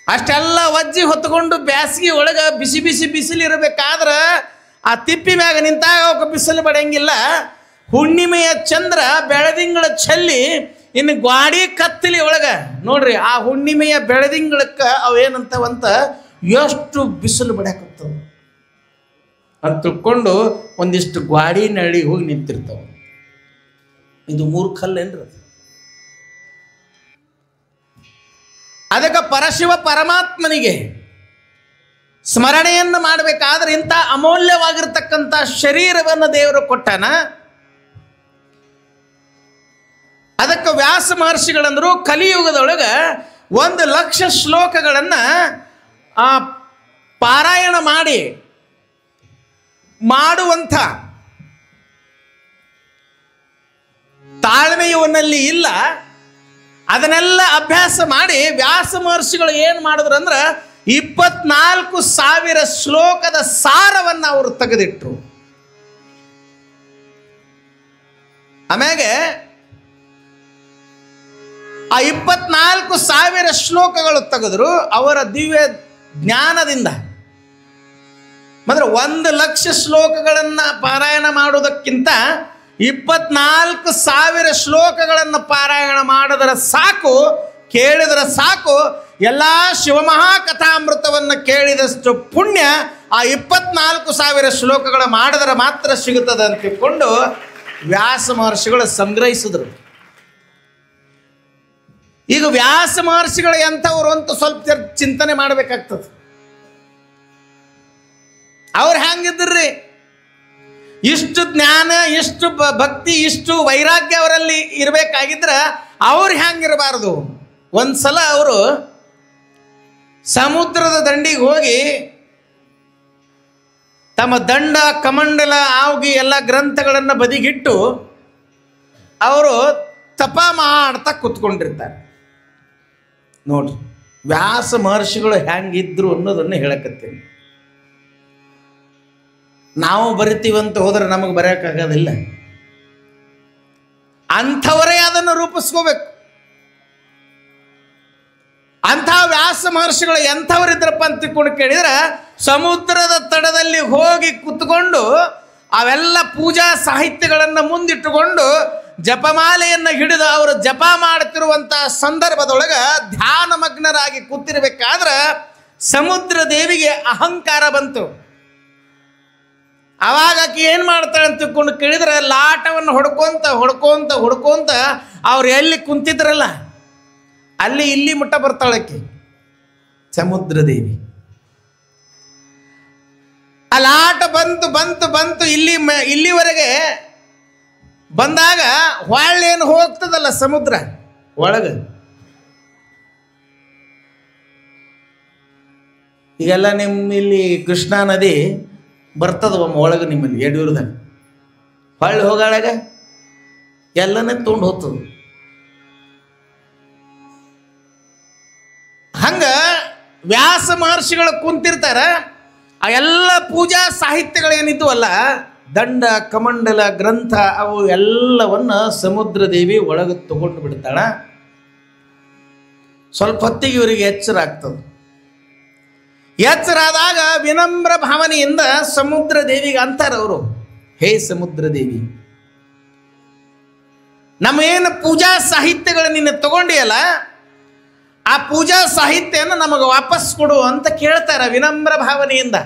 ಅಷ್ಟೆಲ್ಲ ವಜ್ಜಿ ಹೊತ್ಕೊಂಡು ಬ್ಯಾಸಿಗೆ ಒಳಗೆ ಬಿಸಿ ಬಿಸಿ ಬಿಸಿಲು ಇರಬೇಕಾದ್ರೆ ಆ ತಿಪ್ಪಿ ಮ್ಯಾಗ ನಿಂತಾಗ ಅವಕ್ಕೆ ಬಿಸಿಲು ಬಡಿಯಂಗಿಲ್ಲ. ಹುಣ್ಣಿಮೆಯ ಚಂದ್ರ ಬೆಳದಿಂಗಳ ಚೆಲ್ಲಿ ಇನ್ನು ಗಾಡಿ ಕತ್ತಲಿ ಒಳಗೆ ನೋಡ್ರಿ, ಆ ಹುಣ್ಣಿಮೆಯ ಬೆಳದಿಂಗಳಕ್ಕೆ ಅವೇನಂತವಂತ ಎಷ್ಟು ಬಿಸಿಲು ಬಡ್ಯಾಕತ್ತವ ಅಂತ ತಿಳ್ಕೊಂಡು ಒಂದಿಷ್ಟು ಗಾಡಿ ನಳ್ಳಿಗೆ ಹೋಗಿ ನಿಂತಿರ್ತಾವ. ಇದು ಮೂರ್ಖಲ್ಲೇನ್ರಿ? ಅದಕ್ಕೆ ಪರಶಿವ ಪರಮಾತ್ಮನಿಗೆ ಸ್ಮರಣೆಯನ್ನು ಮಾಡಬೇಕಾದ್ರೆ ಇಂಥ ಅಮೂಲ್ಯವಾಗಿರ್ತಕ್ಕಂಥ ಶರೀರವನ್ನು ದೇವರು ಕೊಟ್ಟಾನ. ಅದಕ್ಕೆ ವ್ಯಾಸ ಮಹರ್ಷಿಗಳಂದ್ರು ಕಲಿಯುಗದೊಳಗೆ 1,00,000 ಶ್ಲೋಕಗಳನ್ನು ಪಾರಾಯಣ ಮಾಡುವಂಥ ತಾಳ್ಮೆ ಇವನಲ್ಲಿ ಇಲ್ಲ. ಅದನ್ನೆಲ್ಲ ಅಭ್ಯಾಸ ಮಾಡಿ ವ್ಯಾಸ ಮಹರ್ಷಿಗಳು ಏನು ಮಾಡಿದ್ರು ಅಂದ್ರೆ 24,000 ಶ್ಲೋಕದ ಸಾರವನ್ನು ಅವರು ತೆಗೆದಿಟ್ರು. ಆಮೇಲೆ ಆ 24,000 ಶ್ಲೋಕಗಳು ತೆಗೆದ್ರು ಅವರ ದಿವ್ಯ ಜ್ಞಾನದಿಂದ. ಅಂದ್ರೆ 1,00,000 ಶ್ಲೋಕಗಳನ್ನು ಪಾರಾಯಣ ಮಾಡೋದಕ್ಕಿಂತ 24,000 ಶ್ಲೋಕಗಳನ್ನು ಪಾರಾಯಣ ಮಾಡಿದ್ರೆ ಸಾಕು, ಕೇಳಿದ್ರೆ ಸಾಕು. ಎಲ್ಲ ಶಿವಮಹಾಕಥಾಮೃತವನ್ನು ಕೇಳಿದಷ್ಟು ಪುಣ್ಯ ಆ 24,000 ಶ್ಲೋಕಗಳು ಮಾಡಿದ್ರೆ ಮಾತ್ರ ಸಿಗುತ್ತದೆ ಅಂತ ತಿಳ್ಕೊಂಡು ವ್ಯಾಸ ಮಹರ್ಷಿಗಳು ಸಂಗ್ರಹಿಸಿದ್ರು. ಈಗ ವ್ಯಾಸ ಮಹರ್ಷಿಗಳು ಎಂಥವ್ರು ಅಂತ ಸ್ವಲ್ಪ ಚಿಂತನೆ ಮಾಡಬೇಕಾಗ್ತದೆ. ಅವ್ರು ಹೆಂಗಿದ್ರಿ? ಇಷ್ಟು ಜ್ಞಾನ, ಇಷ್ಟು ಭಕ್ತಿ, ಇಷ್ಟು ವೈರಾಗ್ಯ ಅವರಲ್ಲಿ ಇರಬೇಕಾಗಿದ್ರೆ ಅವ್ರು ಹೆಂಗಿರಬಾರ್ದು? ಒಂದ್ಸಲ ಅವರು ಸಮುದ್ರದ ದಂಡಿಗೆ ಹೋಗಿ ತಮ್ಮ ದಂಡ ಕಮಂಡಲ ಆವ್ಗಿ ಎಲ್ಲ ಗ್ರಂಥಗಳನ್ನು ಬದಿಗಿಟ್ಟು ಅವರು ತಪ ಮಾಡ್ತಾ ಕೂತ್ಕೊಂಡಿರ್ತಾರೆ. ನೋಡ್ರಿ ವ್ಯಾಸ ಮಹರ್ಷಿಗಳು ಹೆಂಗಿದ್ರು ಅನ್ನೋದನ್ನು ಹೇಳಕತ್ತೀನಿ. ನಾವು ಬರಿತೀವಂತ ಹೋದ್ರೆ ನಮಗೆ ಬರೆಯೋಕ್ಕಾಗೋದಿಲ್ಲ. ಅಂಥವರೇ ಅದನ್ನು ರೂಪಿಸ್ಕೋಬೇಕು. ಅಂಥ ವ್ಯಾಸ ಮಹರ್ಷಿಗಳು ಎಂಥವರಿದ್ರಪ್ಪ ಅಂತ ತಿಳ್ಕೊಂಡು ಕೇಳಿದ್ರೆ, ಸಮುದ್ರದ ತಡದಲ್ಲಿ ಹೋಗಿ ಕುತ್ಕೊಂಡು ಅವೆಲ್ಲ ಪೂಜಾ ಸಾಹಿತ್ಯಗಳನ್ನು ಮುಂದಿಟ್ಟುಕೊಂಡು ಜಪಮಾಲೆಯನ್ನು ಹಿಡಿದು ಅವರು ಜಪ ಮಾಡುತ್ತಿರುವಂಥ ಸಂದರ್ಭದೊಳಗೆ ಧ್ಯಾನ ಮಗ್ನರಾಗಿ ಕೂತಿರ್ಬೇಕಾದ್ರೆ ಸಮುದ್ರ ದೇವಿಗೆ ಅಹಂಕಾರ ಬಂತು. ಅವಾಗ ಆಕೆ ಏನು ಮಾಡ್ತಾಳೆ ಅಂತ ತಿಳ್ಕೊಂಡು ಕೇಳಿದ್ರೆ ಲಾಟವನ್ನು ಹೊಡ್ಕೊಂತ ಹೊಡ್ಕೊಂತ ಹೊಡ್ಕೊಂತ ಅವ್ರು ಎಲ್ಲಿ ಕುಂತಿದ್ರಲ್ಲ ಅಲ್ಲಿ ಇಲ್ಲಿ ಮುಟ್ಟ ಬರ್ತಾಳಕ್ಕೆ ಸಮುದ್ರ ದೇವಿ. ಆ ಲಾಟ ಬಂತು ಬಂತು ಬಂತು ಇಲ್ಲಿವರೆಗೆ ಬಂದಾಗ ಹೊಳ್ಳೇನು ಹೋಗ್ತದಲ್ಲ ಸಮುದ್ರ ಒಳಗೆ. ಈಗೆಲ್ಲ ಇಲ್ಲಿ ಕೃಷ್ಣಾ ನದಿ ಬರ್ತದ ಒಳಗೆ ನಿಮ್ಮಲ್ಲಿ ಯಡಿಯೂರದಾಗ ಹೊಳ್ಳಿ ಹೋಗಾಳಾಗ ಎಲ್ಲನೇ ತೊಗೊಂಡು ಹೋಗ್ತದ. ಹಂಗ ವ್ಯಾಸ ಮಹರ್ಷಿಗಳು ಕುಂತಿರ್ತಾರ. ಆ ಎಲ್ಲ ಪೂಜಾ ಸಾಹಿತ್ಯಗಳೇನಿದ್ವಲ್ಲ ದಂಡ ಕಮಂಡಲ ಗ್ರಂಥ ಅವು ಎಲ್ಲವನ್ನ ಸಮುದ್ರ ದೇವಿ ಒಳಗೆ ತಗೊಂಡು ಬಿಡ್ತಾಳ. ಸ್ವಲ್ಪ ಹೊತ್ತಿಗೆ ಇವರಿಗೆ ಎಚ್ಚರ ಆಗ್ತದೆ. ಎಚ್ಚರ ಆದಾಗ ವಿನಮ್ರ ಭಾವನೆಯಿಂದ ಸಮುದ್ರ ದೇವಿಗೆ ಅಂತಾರೆ ಅವರು, ಹೇ ಸಮುದ್ರ ದೇವಿ, ನಮ್ಮೇನು ಪೂಜಾ ಸಾಹಿತ್ಯಗಳು ನಿನ್ನ ತಗೊಂಡಿಯಲ್ಲ ಆ ಪೂಜಾ ಸಾಹಿತ್ಯನ ನಮಗೆ ವಾಪಸ್ ಕೊಡು ಅಂತ ಕೇಳ್ತಾರ ವಿನಮ್ರ ಭಾವನೆಯಿಂದ.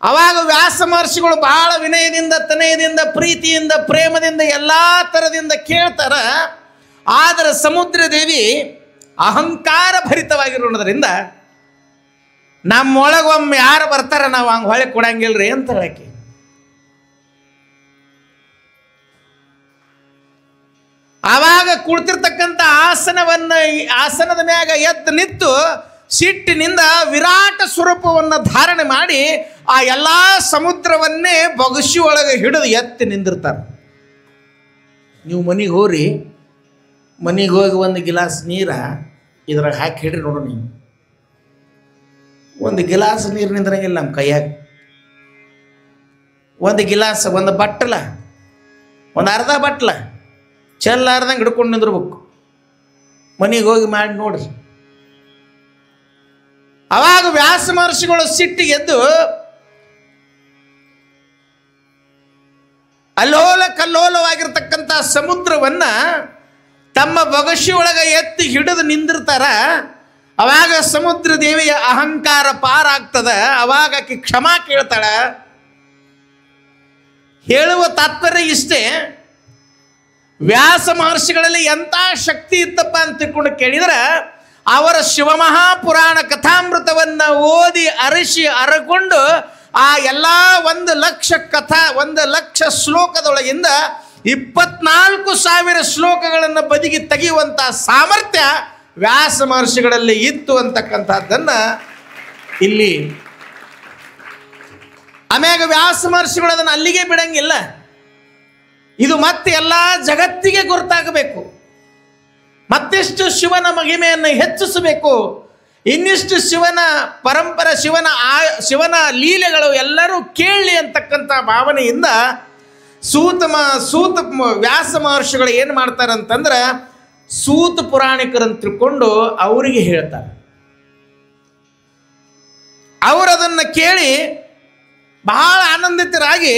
ಅವಾಗ ವ್ಯಾಸ ಮಹರ್ಷಿಗಳು ಬಹಳ ವಿನಯದಿಂದ ತನಯದಿಂದ ಪ್ರೀತಿಯಿಂದ ಪ್ರೇಮದಿಂದ ಎಲ್ಲ ಥರದಿಂದ ಕೇಳ್ತಾರ. ಆದರೆ ಸಮುದ್ರ ದೇವಿ ಅಹಂಕಾರ ಭರಿತವಾಗಿರೋದ್ರಿಂದ ನಮ್ಮೊಳಗೊಮ್ಮೆ ಯಾರು ಬರ್ತಾರ ನಾವು ಹಂಗೆ ಹೊಳೆ ಕೊಡಂಗಿಲ್ರಿ ಅಂತ ಹೇಳಕ್ಕೆ. ಆವಾಗ ಕುಳಿತಿರ್ತಕ್ಕಂಥ ಆಸನದ ಮ್ಯಾಗ ಎದ್ದು ನಿಂತು ಸಿಟ್ಟಿನಿಂದ ವಿರಾಟ ಸ್ವರೂಪವನ್ನು ಧಾರಣೆ ಮಾಡಿ ಆ ಎಲ್ಲ ಸಮುದ್ರವನ್ನೇ ಬೊಗಸಿ ಒಳಗೆ ಹಿಡಿದು ಎತ್ತಿ ನಿಂದಿರ್ತಾರೆ. ನೀವು ಮನೆಗೆ ಹೋಗ್ರಿ, ಮನೆಗೆ ಹೋಗಿ ಒಂದು ಗಿಲಾಸ್ ನೀರ ಇದ್ರಾಗ ಹಾಕಿ ಹಿಡ್ರಿ ನೋಡು. ನೀವು ಒಂದು ಗಿಲಾಸ್ ನೀರು ನಿಂದ್ರಂಗಿಲ್ಲ ನಮ್ಮ ಕೈಯಾಗ. ಒಂದು ಗಿಲಾಸ್, ಒಂದು ಬಟ್ಟಲ, ಒಂದು ಅರ್ಧ ಬಟ್ಲ ಚೆಲ್ಲಾರ್ದಂಗೆ ಹಿಡ್ಕೊಂಡು ನಿಂದಿರ್ಬೇಕು. ಮನೆಗೆ ಹೋಗಿ ಮಾಡಿ ನೋಡ್ರಿ. ಅವಾಗ ವ್ಯಾಸ ಮಹರ್ಷಿಗಳು ಸಿಟ್ಟಿಗೆದ್ದು ಅಲ್ಲೋಲ ಕಲ್ಲೋಲವಾಗಿರ್ತಕ್ಕಂಥ ಸಮುದ್ರವನ್ನ ತಮ್ಮ ಬೊಗಸಿ ಒಳಗೆ ಎತ್ತಿ ಹಿಡಿದು ನಿಂದಿರ್ತಾರ. ಅವಾಗ ಸಮುದ್ರ ದೇವಿಯ ಅಹಂಕಾರ ಪಾರಾಗ್ತದ. ಅವಾಗ ಆಕೆ ಕ್ಷಮಾ ಕೇಳ್ತಾಳ. ಹೇಳುವ ತಾತ್ಪರ್ಯ ಇಷ್ಟೇ, ವ್ಯಾಸ ಮಹರ್ಷಿಗಳಲ್ಲಿ ಎಂಥ ಶಕ್ತಿ ಇತ್ತಪ್ಪ ಅಂತ ತಿಳ್ಕೊಂಡು ಕೇಳಿದ್ರೆ ಅವರ ಶಿವಮಹಾಪುರಾಣ ಕಥಾಮೃತವನ್ನು ಓದಿ ಅರಸಿ ಅರಕೊಂಡು ಆ ಎಲ್ಲ 1,00,000 ಶ್ಲೋಕದೊಳಗಿಂದ 24,000 ಶ್ಲೋಕಗಳನ್ನು ಬದಿಗೆ ತೆಗೆಯುವಂಥ ಸಾಮರ್ಥ್ಯ ವ್ಯಾಸ ಮಹರ್ಷಿಗಳಲ್ಲಿ ಇತ್ತು ಅಂತಕ್ಕಂಥದ್ದನ್ನು ಇಲ್ಲಿ. ಆಮ್ಯಾಗ ವ್ಯಾಸ ಮಹರ್ಷಿಗಳು ಅದನ್ನು ಅಲ್ಲಿಗೆ ಬಿಡಂಗಿಲ್ಲ. ಇದು ಮತ್ತೆ ಎಲ್ಲ ಜಗತ್ತಿಗೆ ಗುರುತಾಗಬೇಕು, ಮತ್ತಿಷ್ಟು ಶಿವನ ಮಹಿಮೆಯನ್ನು ಹೆಚ್ಚಿಸಬೇಕು, ಇನ್ನಿಷ್ಟು ಶಿವನ ಪರಂಪರೆ, ಶಿವನ ಲೀಲೆಗಳು ಎಲ್ಲರೂ ಕೇಳಲಿ ಅಂತಕ್ಕಂಥ ಭಾವನೆಯಿಂದ ಸೂತ ವ್ಯಾಸ ಮಹರ್ಷಿಗಳು ಏನು ಮಾಡ್ತಾರೆ ಅಂತಂದ್ರೆ ಸೂತ ಪುರಾಣಿಕರನ್ನು ತಿಳ್ಕೊಂಡು ಅವರಿಗೆ ಹೇಳ್ತಾರೆ. ಅವರದನ್ನು ಕೇಳಿ ಬಹಳ ಆನಂದಿತರಾಗಿ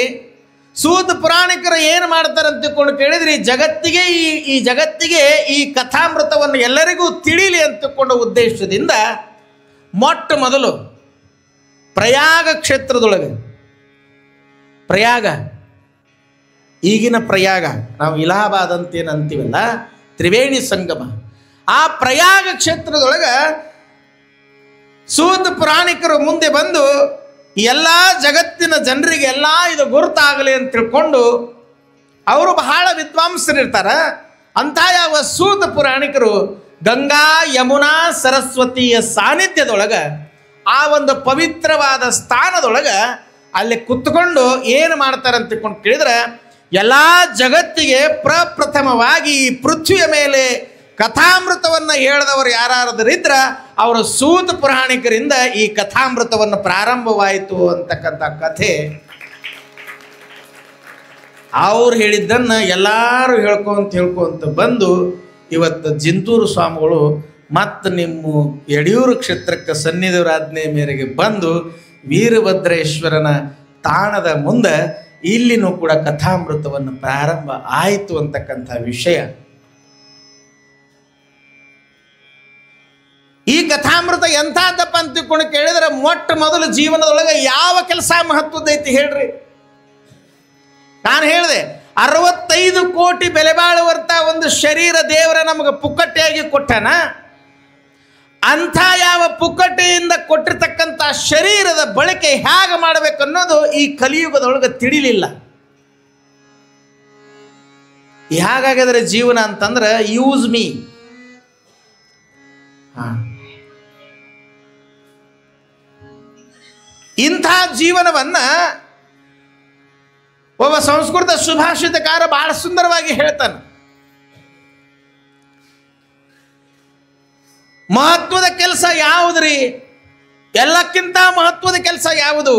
ಸೂತ ಪುರಾಣಿಕರು ಏನು ಮಾಡ್ತಾರೆ ಅಂತ ತಿಳ್ಕೊಂಡು ಕೇಳಿದ್ರೆ ಈ ಜಗತ್ತಿಗೆ ಈ ಕಥಾಮೃತವನ್ನು ಎಲ್ಲರಿಗೂ ತಿಳಿಲಿ ಅಂತ ತಿಳ್ಕೊಂಡ ಉದ್ದೇಶದಿಂದ ಮೊಟ್ಟ ಮೊದಲು ಪ್ರಯಾಗ ಕ್ಷೇತ್ರದೊಳಗೆ, ಪ್ರಯಾಗ ಈಗಿನ ಪ್ರಯಾಗ, ನಾವು ಇಲಹಾಬಾದ್ ಅಂತೇನು ಅಂತೀವಲ್ಲ, ತ್ರಿವೇಣಿ ಸಂಗಮ, ಆ ಪ್ರಯಾಗ ಕ್ಷೇತ್ರದೊಳಗೆ ಸೂತ ಪುರಾಣಿಕರು ಮುಂದೆ ಬಂದು ಎಲ್ಲ ಜಗತ್ತಿನ ಜನರಿಗೆ ಎಲ್ಲ ಇದು ಗುರುತಾಗಲಿ ಅಂತ ತಿಳ್ಕೊಂಡು ಅವರು ಬಹಳ ವಿದ್ವಾಂಸರಿರ್ತಾರೆ. ಅಂಥ ಯಾವ ಸೂತ ಪುರಾಣಿಕರು ಗಂಗಾ ಯಮುನಾ ಸರಸ್ವತಿಯ ಸಾನ್ನಿಧ್ಯದೊಳಗೆ ಆ ಒಂದು ಪವಿತ್ರವಾದ ಸ್ಥಾನದೊಳಗೆ ಅಲ್ಲಿ ಕುತ್ಕೊಂಡು ಏನು ಮಾಡ್ತಾರೆ ಅಂತ ತಿಳ್ಕೊಂಡು ಕೇಳಿದ್ರೆ ಎಲ್ಲ ಜಗತ್ತಿಗೆ ಪ್ರಪ್ರಥಮವಾಗಿ ಈ ಪೃಥ್ವಿಯ ಮೇಲೆ ಕಥಾಮೃತವನ್ನು ಹೇಳಿದವರು ಯಾರಾದರಿದ್ರೆ ಅವರು ಸೂತ ಪುರಾಣಿಕರಿಂದ ಈ ಕಥಾಮೃತವನ್ನು ಪ್ರಾರಂಭವಾಯಿತು ಅಂತಕ್ಕಂಥ ಕಥೆ. ಅವ್ರು ಹೇಳಿದ್ದನ್ನು ಎಲ್ಲರೂ ಹೇಳ್ಕೊಂತ ಬಂದು ಇವತ್ತು ಜಿಂತೂರು ಸ್ವಾಮಿಗಳು ಮತ್ತು ನಿಮ್ಮ ಯಡಿಯೂರು ಕ್ಷೇತ್ರಕ್ಕೆ ಸನ್ನಿಧಿಯವರಾಜ್ಞೆ ಮೇರೆಗೆ ಬಂದು ವೀರಭದ್ರೇಶ್ವರನ ತಾಣದ ಮುಂದೆ ಇಲ್ಲಿನೂ ಕೂಡ ಕಥಾಮೃತವನ್ನು ಪ್ರಾರಂಭ ಆಯಿತು ಅಂತಕ್ಕಂಥ ವಿಷಯ. ಈ ಕಥಾಮೃತ ಎಂಥದ್ದಪ್ಪ ಅಂತ ತಿಳ್ಕೊಂಡು ಕೇಳಿದ್ರೆ ಮೊಟ್ಟ ಮೊದಲು ಜೀವನದೊಳಗೆ ಯಾವ ಕೆಲಸ ಮಹತ್ವದೈತಿ ಹೇಳ್ರಿ? ನಾನು ಹೇಳಿದೆ 65 ಕೋಟಿ ಬೆಲೆ ಬಾಳುವಂತ ಒಂದು ಶರೀರ ದೇವರ ನಮಗೆ ಪುಕ್ಕಟ್ಟೆಯಾಗಿ ಕೊಟ್ಟನ. ಅಂಥ ಯಾವ ಪುಕ್ಕಟ್ಟೆಯಿಂದ ಕೊಟ್ಟಿರ್ತಕ್ಕಂಥ ಶರೀರದ ಬಳಕೆ ಹೇಗೆ ಮಾಡಬೇಕು ಅನ್ನೋದು ಈ ಕಲಿಯುಗದೊಳಗೆ ತಿಳಿಲಿಲ್ಲ. ಹೇಗಾಗಿದ್ರೆ ಜೀವನ ಅಂತಂದ್ರೆ ಯೂಸ್ ಮೀ. ಇಂಥ ಜೀವನವನ್ನ ಒಬ್ಬ ಸಂಸ್ಕೃತ ಸುಭಾಷಿತಕಾರ ಬಹಳ ಸುಂದರವಾಗಿ ಹೇಳ್ತಾನೆ. ಮಹತ್ವದ ಕೆಲಸ ಯಾವುದ್ರಿ? ಎಲ್ಲಕ್ಕಿಂತ ಮಹತ್ವದ ಕೆಲಸ ಯಾವುದು?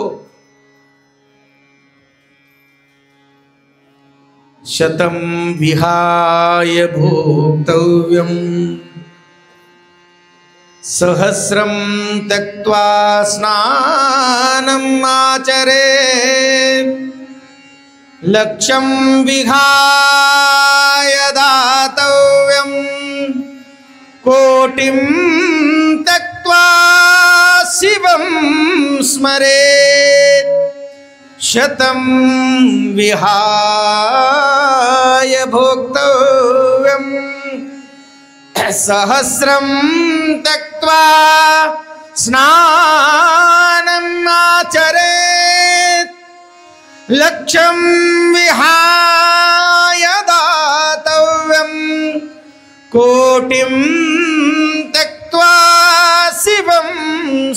ಶತಂ ವಿಹಾಯ ಭೋಕ್ತವ್ಯಂ ಸಹಸ್ರಂ ತ್ಯಕ್ತ್ವಾ ಸ್ನಾನಂ ಆಚರೇತ್ ಲಕ್ಷಂ ವಿಹಾಯ ದಾತವ್ಯಂ ಕೋಟಿಂ ತ್ಯಕ್ತ್ವಾ ಶಿವಂ ಸ್ಮರೇತ್ ಶತಂ ವಿಹಾಯ ಭೋಕ್ತವ್ಯಂ ಸಹಸ್ರಂ ತ್ಯಕ್ತ್ವಾ ಸ್ನಾನಂ ಆಚರೇತ್ ಲಕ್ಷಂ ವಿಹಾಯ ದಾತವ್ಯಂ ಕೋಟಿಂ ತ್ಯಕ್ತ್ವಾ ಶಿವಂ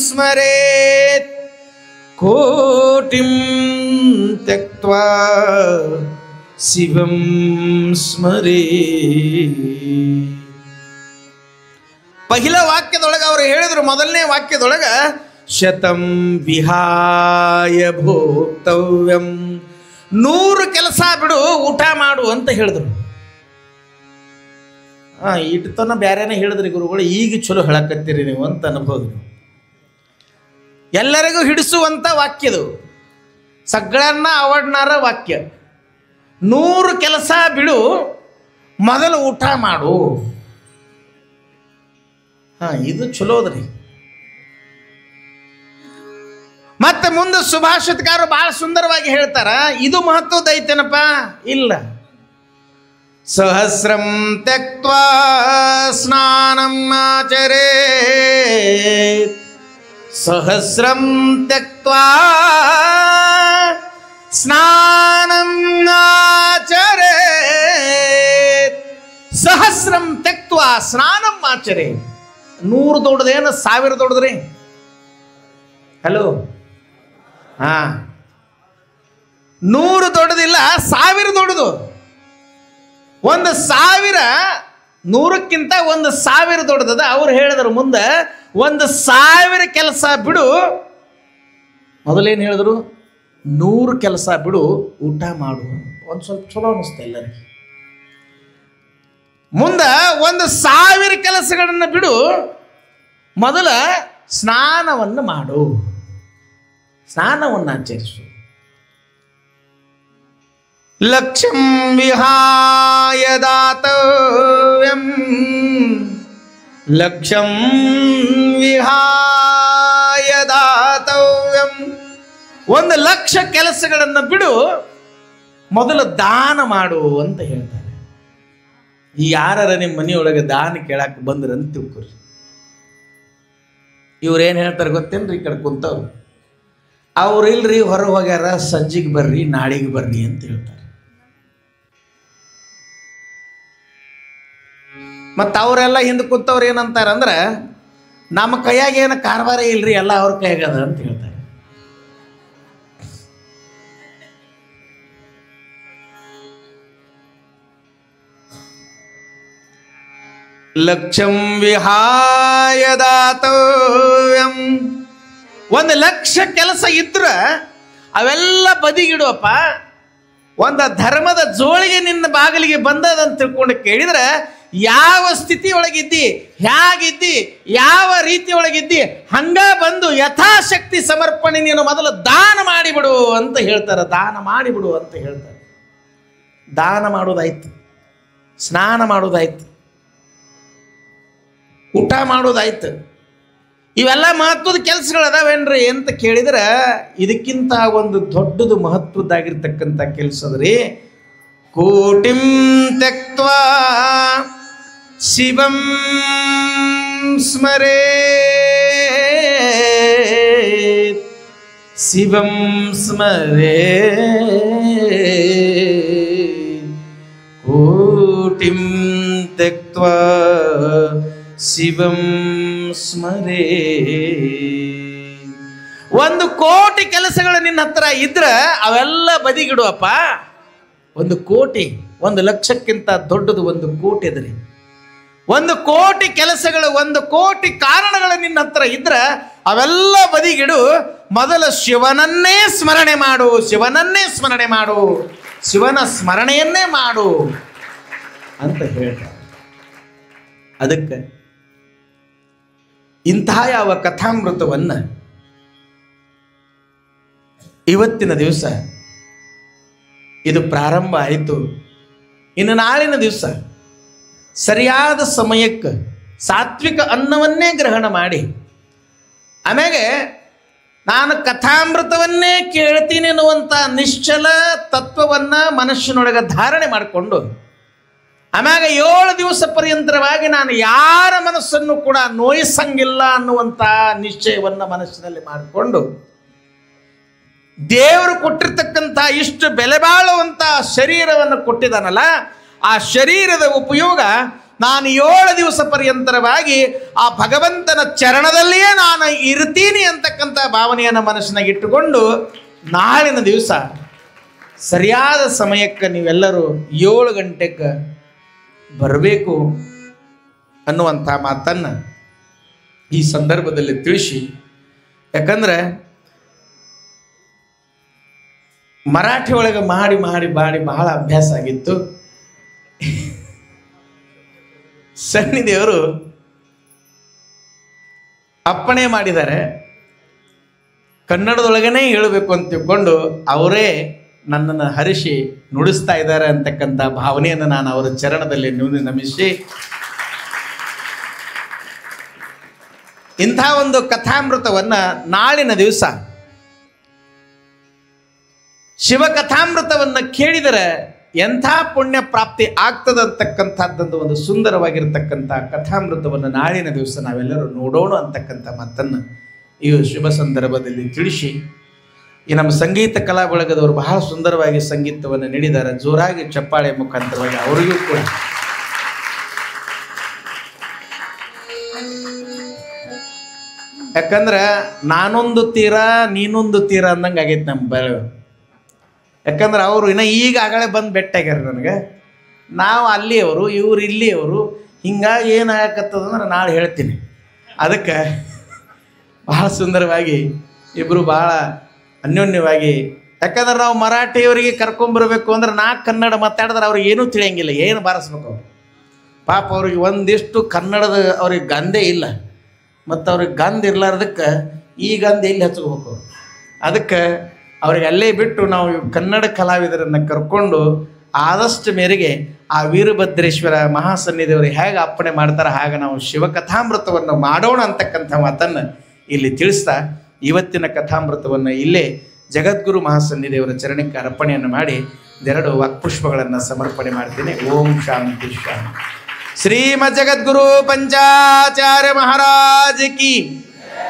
ಸ್ಮರೇತ್ ಕೋಟಿಂ ತ್ಯಕ್ತ್ವಾ ಶಿವಂ ಸ್ಮರೇತ್. ಪಹಿಲ ವಾಕ್ಯದೊಳಗೆ ಅವರು ಹೇಳಿದ್ರು, ಮೊದಲನೇ ವಾಕ್ಯದೊಳಗೆ ಶತಂ ವಿಹಾಯ ಭೋಕ್ತವ್ಯಂ, 100 ಕೆಲಸ ಬಿಡು ಊಟ ಮಾಡು ಅಂತ ಹೇಳಿದ್ರು. ಇಟ್ಟತನ ಬ್ಯಾರೇನೆ ಹೇಳಿದ್ರಿ ಗುರುಗಳು, ಈಗ ಚಲೋ ಹೇಳಕತ್ತೀರಿ ನೀವು ಅಂತ ಅನ್ಬೋದು. ಎಲ್ಲರಿಗೂ ಹಿಡಿಸುವಂತ ವಾಕ್ಯದು, ಸಗಳನ್ನ ಅವಡ್ನಾರ ವಾಕ್ಯ. 100 ಕೆಲಸ ಬಿಡು, ಮೊದಲು ಊಟ ಮಾಡು. ಇದು ಚಲೋದ್ರಿ. ಮತ್ತೆ ಮುಂದೆ ಸುಭಾಷಿತಕಾರರು ಬಹಳ ಸುಂದರವಾಗಿ ಹೇಳ್ತಾರ, ಇದು ಮಹತ್ವದ ಐತೇನಪ್ಪ? ಇಲ್ಲ. ಸಹಸ್ರಂ ತ್ಯಕ್ತ್ವಾ ಸ್ನಾನಂ ಆಚರೇತ್ ಸಹಸ್ರಂ ತ್ಯಕ್ತ್ವಾ ಸ್ನಾನಂ ಆಚರೇತ್ ಸಹಸ್ರಂ ತ್ಯಕ್ತ್ವಾ ಸ್ನಾನಂ ಆಚರೇತ್. 100 ದೊಡ್ಡದೇನು 1000 ದೊಡ್ಡದ್ರಿ? ಹಲೋ, 100 ದೊಡ್ಡದಿಲ್ಲ, 1000 ದೊಡ್ಡದು. 1,000 100ಕ್ಕಿಂತ 1,000 ದೊಡ್ಡದ. ಅವ್ರು ಹೇಳಿದ್ರು ಮುಂದೆ 1,000 ಕೆಲಸ ಬಿಡು, ಮೊದಲೇನು ಹೇಳಿದ್ರು? 100 ಕೆಲಸ ಬಿಡು, ಊಟ ಮಾಡು. ಒಂದು ಸ್ವಲ್ಪ ಚಲೋ ಅನಿಸ್ತಾ ಎಲ್ಲರಿಗೆ. ಮುಂದೆ 1,000 ಕೆಲಸಗಳನ್ನು ಬಿಡು, ಮೊದಲ ಸ್ನಾನವನ್ನು ಮಾಡು, ಸ್ನಾನವನ್ನು ಆಚರಿಸು. ಲಕ್ಷಂ ವಿಹಾಯ ದಾತವ್ಯಂ ಲಕ್ಷಂ ವಿಹಾಯ ದಾತವ್ಯಂ, 1,00,000 ಕೆಲಸಗಳನ್ನು ಬಿಡು, ಮೊದಲು ದಾನ ಮಾಡು ಅಂತ ಹೇಳ್ತಾರೆ. ಯಾರ ನಿಮ್ಮ ಮನೆಯೊಳಗೆ ದಾನ ಕೇಳಕ್ಕೆ ಬಂದ್ರಂತ ತಿಳ್ಕೊರಿ. ಇವ್ರೇನು ಹೇಳ್ತಾರೆ ಗೊತ್ತೇನ್ರಿ? ಈ ಕಡೆ ಕುಂತವ್ರು ಅವ್ರು ಇಲ್ರಿ, ಹೊರಗೆ ಹೋಗ್ಯಾರ, ಸಂಜೆಗೆ ಬರ್ರಿ, ನಾಳೆಗೆ ಬರ್ರಿ ಅಂತ ಹೇಳ್ತಾರೆ. ಮತ್ತು ಅವರೆಲ್ಲ ಹಿಂದೆ ಕೂತವ್ರು ಏನಂತಾರೆ ಅಂದ್ರೆ, ನಮ್ಮ ಕೈಯಾಗ ಏನು ಕಾರ್ಬಾರ ಇಲ್ರಿ, ಎಲ್ಲ ಅವ್ರ ಕೈಯಾಗದ ಅಂತ ಹೇಳ್ತಾರೆ. ಲಕ್ಷಂ ವಿಹಾಯ ದಾತವ್ಯಂ, 1,00,000 ಕೆಲಸ ಇದ್ರೆ ಅವೆಲ್ಲ ಬದಿಗಿಡುವಪ್ಪ. ಒಂದು ಧರ್ಮದ ಜೋಳಿಗೆ ನಿನ್ನ ಬಾಗಿಲಿಗೆ ಬಂದದಂತ ತಿಳ್ಕೊಂಡು ಕೇಳಿದ್ರೆ ಯಾವ ಸ್ಥಿತಿಯೊಳಗಿದ್ದಿ, ಹೇಗಿದ್ದಿ, ಯಾವ ರೀತಿಯೊಳಗಿದ್ದಿ, ಹಂಗ ಬಂದು ಯಥಾಶಕ್ತಿ ಸಮರ್ಪಣೆ ನೀನು ಮೊದಲು ದಾನ ಮಾಡಿಬಿಡು ಅಂತ ಹೇಳ್ತಾರೆ. ದಾನ ಮಾಡಿಬಿಡು ಅಂತ ಹೇಳ್ತಾರೆ. ದಾನ ಮಾಡೋದಾಯ್ತು, ಸ್ನಾನ ಮಾಡೋದಾಯ್ತು, ಊಟ ಮಾಡೋದಾಯ್ತು, ಇವೆಲ್ಲ ಮಹತ್ವದ ಕೆಲಸಗಳದಾವೇನ್ರಿ ಅಂತ ಕೇಳಿದ್ರೆ ಇದಕ್ಕಿಂತ ಒಂದು ದೊಡ್ಡದು ಮಹತ್ವದ್ದಾಗಿರ್ತಕ್ಕಂಥ ಕೆಲಸದ್ರಿ. ಕೋಟಿಂ ತ್ಯಕ್ತ್ವಾ ಶಿವಂ ಸ್ಮರೇ, ಶಿವಂ ಸ್ಮರೇ, ಕೋಟಿಂ ತ್ಯಕ್ತ್ವಾ ಶಿವಂ ಸ್ಮರೇ. 1 ಕೋಟಿ ಕೆಲಸಗಳು ನಿನ್ನ ಹತ್ರ ಇದ್ರೆ ಅವೆಲ್ಲ ಬದಿಗಿಡುವಪ್ಪ. 1 ಕೋಟಿ, 1 ಲಕ್ಷಕ್ಕಿಂತ ದೊಡ್ಡದು 1 ಕೋಟಿ ಅದ್ರಿ. 1 ಕೋಟಿ ಕೆಲಸಗಳು, 1 ಕೋಟಿ ಕಾರಣಗಳು ನಿನ್ನ ಹತ್ರ ಇದ್ರೆ ಅವೆಲ್ಲ ಬದಿಗಿಡು. ಮೊದಲು ಶಿವನನ್ನೇ ಸ್ಮರಣೆ ಮಾಡು, ಶಿವನನ್ನೇ ಸ್ಮರಣೆ ಮಾಡು, ಶಿವನ ಸ್ಮರಣೆಯನ್ನೇ ಮಾಡು ಅಂತ ಹೇಳ್ತಾರೆ. ಅದಕ್ಕೆ ಇಂತಹ ಯಾವ ಕಥಾಮೃತವನ್ನು ಇವತ್ತಿನ ದಿವಸ ಇದು ಪ್ರಾರಂಭ ಆಯಿತು. ಇನ್ನು ನಾಳಿನ ದಿವಸ ಸರಿಯಾದ ಸಮಯಕ್ಕೆ ಸಾತ್ವಿಕ ಅನ್ನವನ್ನೇ ಗ್ರಹಣ ಮಾಡಿ ಆಮೇಲೆ ನಾನು ಕಥಾಮೃತವನ್ನೇ ಕೇಳ್ತೀನಿ ಅನ್ನುವಂಥ ನಿಶ್ಚಲ ತತ್ವವನ್ನು ಮನಸ್ಸಿನೊಳಗೆ ಧಾರಣೆ ಮಾಡಿಕೊಂಡು ಆಮ್ಯಾಗ 7 ದಿವಸ ಪರ್ಯಂತರವಾಗಿ ನಾನು ಯಾರ ಮನಸ್ಸನ್ನು ಕೂಡ ನೋಯಿಸಂಗಿಲ್ಲ ಅನ್ನುವಂಥ ನಿಶ್ಚಯವನ್ನು ಮನಸ್ಸಿನಲ್ಲಿ ಮಾಡಿಕೊಂಡು ದೇವರು ಕೊಟ್ಟಿರ್ತಕ್ಕಂಥ ಇಷ್ಟು ಬೆಲೆ ಬಾಳುವಂಥ ಶರೀರವನ್ನು ಕೊಟ್ಟಿದ್ದಾನಲ್ಲ, ಆ ಶರೀರದ ಉಪಯೋಗ ನಾನು 7 ದಿವಸ ಪರ್ಯಂತರವಾಗಿ ಆ ಭಗವಂತನ ಚರಣದಲ್ಲಿಯೇ ನಾನು ಇರ್ತೀನಿ ಅಂತಕ್ಕಂಥ ಭಾವನೆಯನ್ನು ಮನಸ್ಸಿನಾಗ ಇಟ್ಟುಕೊಂಡು ನಾಳಿನ ದಿವಸ ಸರಿಯಾದ ಸಮಯಕ್ಕೆ ನೀವೆಲ್ಲರೂ 7 ಗಂಟೆಗೆ ಬರಬೇಕು ಅನ್ನುವಂಥ ಮಾತನ್ನು ಈ ಸಂದರ್ಭದಲ್ಲಿ ತಿಳಿಸಿ. ಯಾಕಂದ್ರೆ ಮರಾಠಿ ಒಳಗೆ ಮಾಡಿ ಮಾಡಿ ಮಾಡಿ ಬಹಳ ಅಭ್ಯಾಸ ಆಗಿತ್ತು. ಸನ್ನಿದೇವರು ಅಪ್ಪಣೆ ಮಾಡಿದ್ದಾರೆ, ಕನ್ನಡದೊಳಗನೆ ಹೇಳಬೇಕು ಅಂತ ತಿಳ್ಕೊಂಡು ಅವರೇ ನನ್ನನ್ನು ಹರಿಸಿ ನುಡಿಸ್ತಾ ಇದ್ದಾರೆ ಅಂತಕ್ಕಂಥ ಭಾವನೆಯನ್ನು ನಾನು ಅವರ ಚರಣದಲ್ಲಿ ನಮಿಸಿ ಇಂಥ ಒಂದು ಕಥಾಮೃತವನ್ನು ನಾಳಿನ ದಿವಸ ಶಿವಕಥಾಮೃತವನ್ನು ಕೇಳಿದರೆ ಎಂಥ ಪುಣ್ಯ ಪ್ರಾಪ್ತಿ ಆಗ್ತದಂತಕ್ಕಂಥದ್ದೊಂದು ಒಂದು ಸುಂದರವಾಗಿರ್ತಕ್ಕಂಥ ಕಥಾಮೃತವನ್ನು ನಾಳಿನ ದಿವಸ ನಾವೆಲ್ಲರೂ ನೋಡೋಣ ಅಂತಕ್ಕಂಥ ಮಾತನ್ನು ಈ ಶುಭ ಸಂದರ್ಭದಲ್ಲಿ ತಿಳಿಸಿ, ಈ ನಮ್ಮ ಸಂಗೀತ ಕಲಾ ಬಳಗದವರು ಬಹಳ ಸುಂದರವಾಗಿ ಸಂಗೀತವನ್ನು ನೀಡಿದ್ದಾರೆ. ಜೋರಾಗಿ ಚಪ್ಪಾಳೆ ಮುಖಾಂತರವಾಗಿ ಅವರಿಗೂ ಕೂಡ ಯಾಕಂದ್ರೆ ನಾನೊಂದು ತೀರ ನೀನೊಂದು ತೀರ ಅಂದಂಗೆ ಆಗೈತೆ ನಮ್ಮ ಬೆಳೆ. ಯಾಕಂದ್ರೆ ಅವರು ಇನ್ನು ಈಗ ಆಗಲೇ ಬಂದು ಬೆಟ್ಟಾಗ್ಯಾರ ನನಗೆ. ನಾವು ಅಲ್ಲಿಯವರು, ಇವ್ರು ಇಲ್ಲಿಯವರು, ಹಿಂಗಾಗಿ ಏನಾಗತ್ತದಂದ್ರೆ ನಾಳೆ ಹೇಳ್ತೀನಿ. ಅದಕ್ಕೆ ಬಹಳ ಸುಂದರವಾಗಿ ಇಬ್ಬರು ಭಾಳ ಅನ್ಯೋನ್ಯವಾಗಿ, ಯಾಕಂದ್ರೆ ನಾವು ಮರಾಠಿಯವರಿಗೆ ಕರ್ಕೊಂಬರ್ಬೇಕು ಅಂದ್ರೆ ನಾ ಕನ್ನಡ ಮಾತಾಡಿದ್ರೆ ಅವ್ರಿಗೆ ಏನೂ ತಿಳಿಯಂಗಿಲ್ಲ, ಏನು ಬಾರಿಸ್ಬೇಕು ಅವ್ರು. ಪಾಪ ಅವ್ರಿಗೆ ಒಂದಿಷ್ಟು ಕನ್ನಡದ ಅವ್ರಿಗೆ ಗಂಧೆ ಇಲ್ಲ, ಮತ್ತು ಅವ್ರಿಗೆ ಗಂಧ ಇರ್ಲಾರ್ದಕ್ಕೆ ಈ ಗಂಧ ಎಲ್ಲಿ ಹಚ್ಕೋಬೇಕು. ಅದಕ್ಕೆ ಅವ್ರಿಗೆ ಅಲ್ಲೇ ಬಿಟ್ಟು ನಾವು ಕನ್ನಡ ಕಲಾವಿದರನ್ನು ಕರ್ಕೊಂಡು ಆದಷ್ಟು ಮೇರೆಗೆ ಆ ವೀರಭದ್ರೇಶ್ವರ ಮಹಾಸನ್ನಿಧಿಯವರು ಹೇಗೆ ಅಪ್ಪಣೆ ಮಾಡ್ತಾರೆ ಹಾಗೆ ನಾವು ಶಿವಕಥಾಮೃತವನ್ನು ಮಾಡೋಣ ಅಂತಕ್ಕಂಥ ಮಾತನ್ನು ಇಲ್ಲಿ ತಿಳಿಸ್ತಾ ಇವತ್ತಿನ ಕಥಾಮೃತವನ್ನು ಇಲ್ಲೇ ಜಗದ್ಗುರು ಮಹಾಸನ್ನಿಧಿಯವರ ಚರಣಕ್ಕೆ ಅರ್ಪಣೆಯನ್ನು ಮಾಡಿ 2 ವಾಕ್ಪುಷ್ಪಗಳನ್ನು ಸಮರ್ಪಣೆ ಮಾಡ್ತೀನಿ. ಓಂ ಶಾಂತಿ ಶಾಂತಿ. ಶ್ರೀಮದ್ ಜಗದ್ಗುರು ಪಂಚಾಚಾರ್ಯ ಮಹಾರಾಜ್ ಕಿ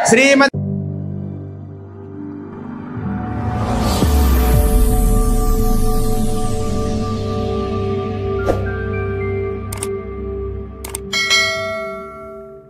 ಶ್ರೀಮದ್